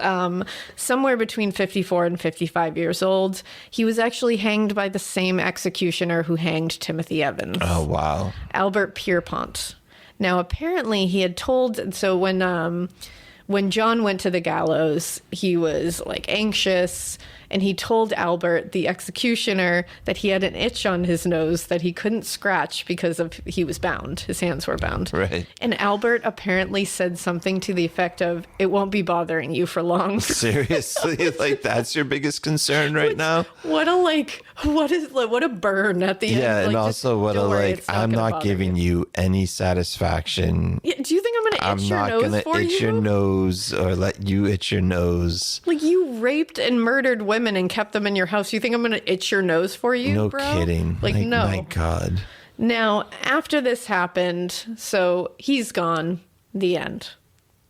somewhere between 54 and 55 years old. He was actually hanged by the same executioner who hanged Timothy Evans. Oh, wow. Albert Pierpont. Now, apparently he had told... So when John went to the gallows, he was like anxious, and he told Albert, the executioner, that he had an itch on his nose that he couldn't scratch because he was bound. His hands were bound. Right. And Albert apparently said something to the effect of, "It won't be bothering you for long." Seriously? Like that's your biggest concern right now? What a burn at the end. Yeah, and like, also what a like, I'm not giving you any satisfaction. Yeah, do you think I'm going to itch your nose for you? I'm not going to itch your nose or let you itch your nose. Like you raped and murdered women and kept them in your house. You think I'm going to itch your nose for you, no bro? Kidding. Like no. My God. Now, after this happened, so he's gone, the end.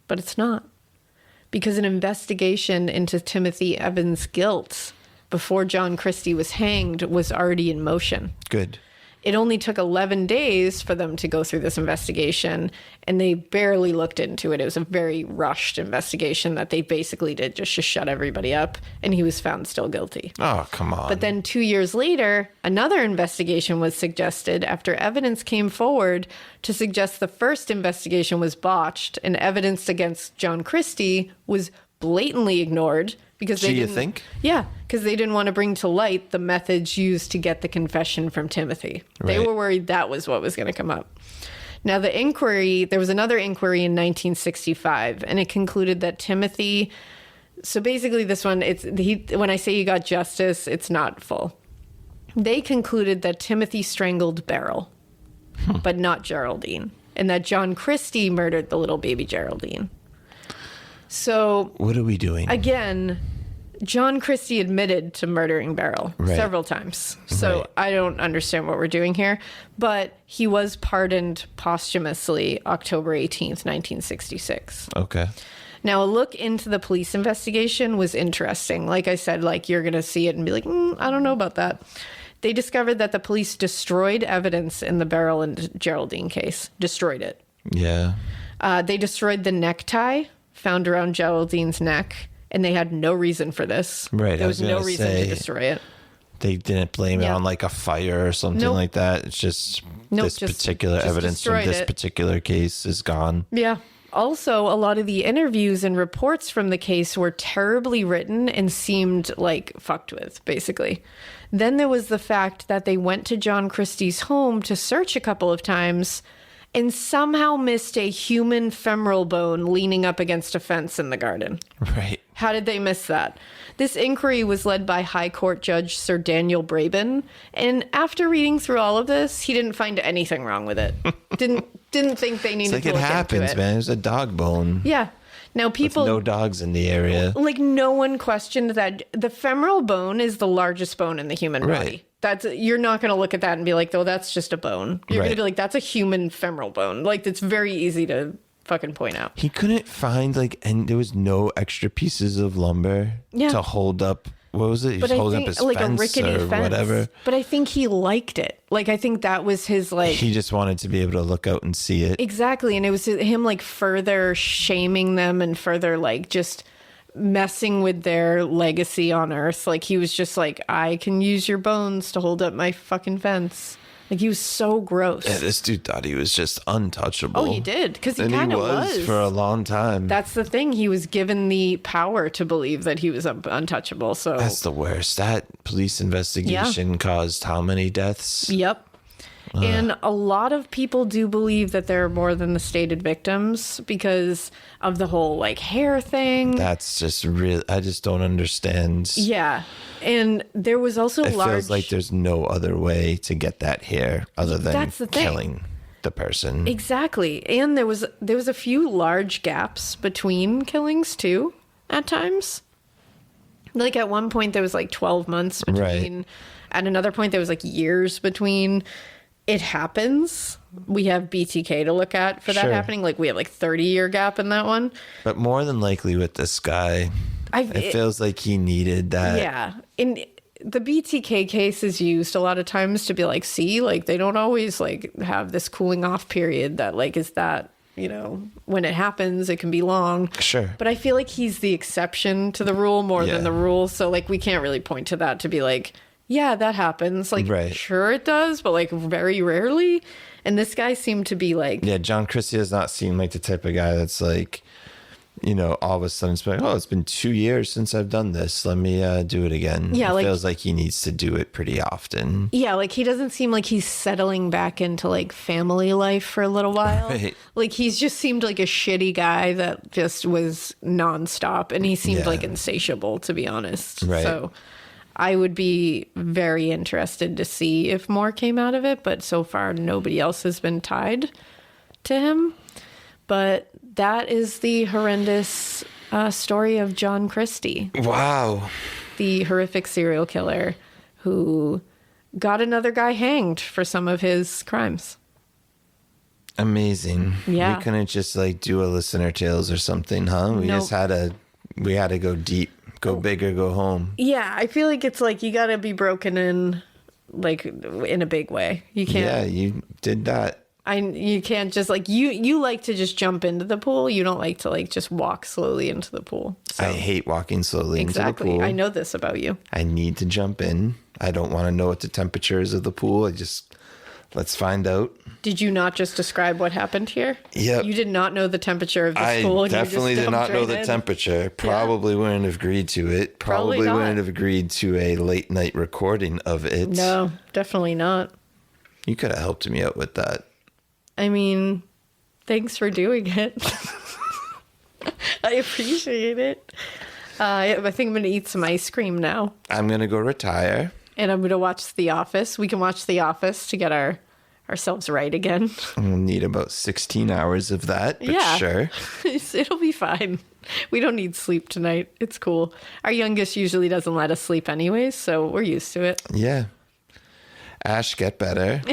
But it's not. Because an investigation into Timothy Evans' guilt before John Christie was hanged was already in motion. Good. It only took 11 days for them to go through this investigation, and they barely looked into it. It was a very rushed investigation that they basically did just to shut everybody up, and he was found still guilty. Oh, come on. But then 2 years later, another investigation was suggested after evidence came forward to suggest the first investigation was botched and evidence against John Christie was blatantly ignored. Because they didn't, think? Yeah, because they didn't want to bring to light the methods used to get the confession from Timothy. Right. They were worried that was what was going to come up. Now, there was another inquiry in 1965, and it concluded that Timothy... So basically this one, when I say he got justice, it's not full. They concluded that Timothy strangled Beryl, but not Geraldine, and that John Christie murdered the little baby Geraldine. So what are we doing? Again, John Christie admitted to murdering Beryl several times. So I don't understand what we're doing here. But he was pardoned posthumously October 18th, 1966. Okay. Now, a look into the police investigation was interesting. Like I said, like you're going to see it and be like, I don't know about that. They discovered that the police destroyed evidence in the Beryl and Geraldine case. Destroyed it. Yeah. They destroyed the necktie found around Geraldine's neck, and they had no reason for this. Right. There was no reason to destroy it. They didn't blame it on like a fire or something like that. It's just this particular evidence from this particular case is gone. Yeah. Also, a lot of the interviews and reports from the case were terribly written and seemed like fucked with, basically. Then there was the fact that they went to John Christie's home to search a couple of times and somehow missed a human femoral bone leaning up against a fence in the garden. Right. How did they miss that? This inquiry was led by High Court Judge Sir Daniel Braben, and after reading through all of this, he didn't find anything wrong with it. Didn't think they needed to look into it. It happens, man. It was a dog bone. Yeah. Now people... With no dogs in the area. Like, no one questioned that. The femoral bone is the largest bone in the human body. You're not going to look at that and be like, oh, that's just a bone. You're going to be like, that's a human femoral bone. Like, it's very easy to fucking point out. He couldn't find, and there was no extra pieces of lumber to hold up. What was it? He was holding up his fence a rickety or fence. Whatever. But I think he liked it. Like, I think that was his, He just wanted to be able to look out and see it. Exactly. And it was him, further shaming them and further, just messing with their legacy on Earth. Like, he was just like, I can use your bones to hold up my fucking fence. Like, he was so gross. Yeah, this dude thought he was just untouchable. Oh, he did, because he kind of was. For a long time. That's the thing. He was given the power to believe that he was untouchable. So that's the worst. That police investigation caused how many deaths? Yep. And a lot of people do believe that there are more than the stated victims because of the whole like hair thing. That's just real. I just don't understand. Yeah. And there was also it feels like there's no other way to get that hair other than killing the person. Exactly. And there was a few large gaps between killings too at times. Like at one point there was like 12 months between. Right. At another point there was like years between. It happens. We have BTK to look at for that happening. Like we have like 30-year gap in that one. But more than likely with this guy, it feels like he needed that. Yeah. And the BTK case is used a lot of times to be like, see, like they don't always like have this cooling off period that like is that, you know, when it happens, it can be long. Sure. But I feel like he's the exception to the rule more than the rule. So like we can't really point to that to be like, yeah, that happens. Like, sure it does, but like very rarely. And this guy seemed to be like... Yeah, John Christie does not seem like the type of guy that's like, you know, all of a sudden it's like, oh, it's been 2 years since I've done this. Let me do it again. Yeah, it feels like he needs to do it pretty often. Yeah, like he doesn't seem like he's settling back into like family life for a little while. Right. Like he's just seemed like a shitty guy that just was nonstop. And he seemed like insatiable, to be honest. Right. So... I would be very interested to see if more came out of it, but so far nobody else has been tied to him. But that is the horrendous story of John Christie. Wow. The horrific serial killer who got another guy hanged for some of his crimes. Amazing. Yeah. We couldn't just like do a listener tales or something, huh? We just had to go deep. Go big or go home. Yeah, I feel like it's like you got to be broken in, like in a big way. You can't. Yeah, you did that. You can't just like you like to just jump into the pool. You don't like to like just walk slowly into the pool. So. I hate walking slowly into the pool. I know this about you. I need to jump in. I don't want to know what the temperature is of the pool. Let's find out. Did you not just describe what happened here? Yeah. You did not know the temperature of this pool. I definitely did not know the temperature. Probably wouldn't have agreed to it. Probably wouldn't have agreed to a late night recording of it. No, definitely not. You could have helped me out with that. I mean, thanks for doing it. I appreciate it. I think I'm going to eat some ice cream now. I'm going to go retire. And I'm going to watch The Office. We can watch The Office to get ourselves right again. We'll need about 16 hours of that, but sure. It'll be fine. We don't need sleep tonight. It's cool. Our youngest usually doesn't let us sleep anyways, so we're used to it. Yeah. Ash, get better.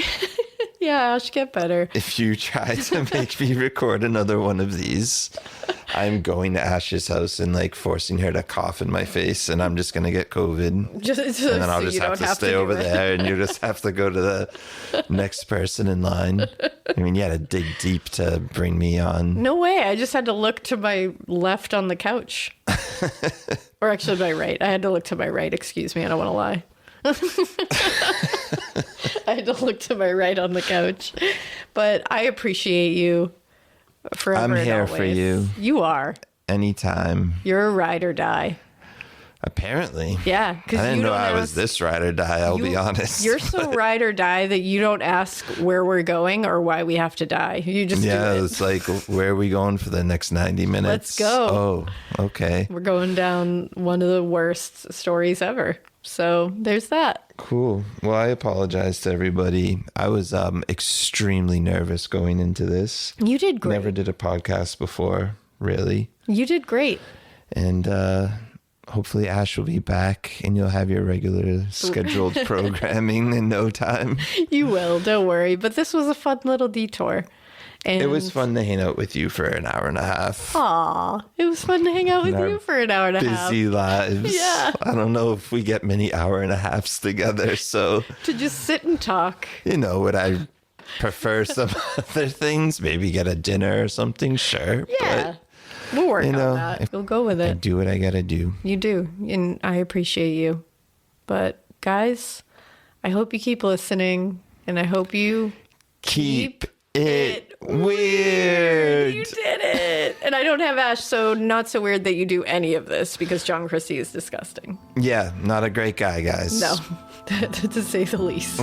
Yeah, Ash, get better. If you try to make me record another one of these, I'm going to Ash's house and like forcing her to cough in my face, and I'm just going to get COVID. And then I'll just have to stay over there, and you just have to go to the next person in line. I mean, you had to dig deep to bring me on. No way. I just had to look to my left on the couch. Or actually my right. I had to look to my right. Excuse me. I don't want to lie. I had to look to my right on the couch. But I appreciate you forever. I'm here for you. You are. Anytime. You're a ride or die. Apparently. Yeah. I didn't know I was this ride or die, I'll be honest. You're so ride or die that you don't ask where we're going or why we have to die. You just do it. It's like, where are we going for the next 90 minutes? Let's go. Oh, okay. We're going down one of the worst stories ever. So there's that. Cool. Well, I apologize to everybody. I was extremely nervous going into this. You did great. Never did a podcast before, really. You did great. And hopefully Ash will be back and you'll have your regular scheduled programming in no time. You will. Don't worry. But this was a fun little detour. And it was fun to hang out with you for an hour and a half. Aw, it was fun to hang out with you for an hour and a half. Busy lives. Yeah. I don't know if we get many hour and a halves together, so. To just sit and talk. You know, would I prefer some other things? Maybe get a dinner or something, sure. Yeah. But, we'll work on that. We'll go with it. I do what I gotta do. You do, and I appreciate you. But, guys, I hope you keep listening, and I hope you keep it weird. You did it. And I don't have Ash, so not so weird that you do any of this because John Christie is disgusting. Yeah, not a great guy, guys. No, to say the least.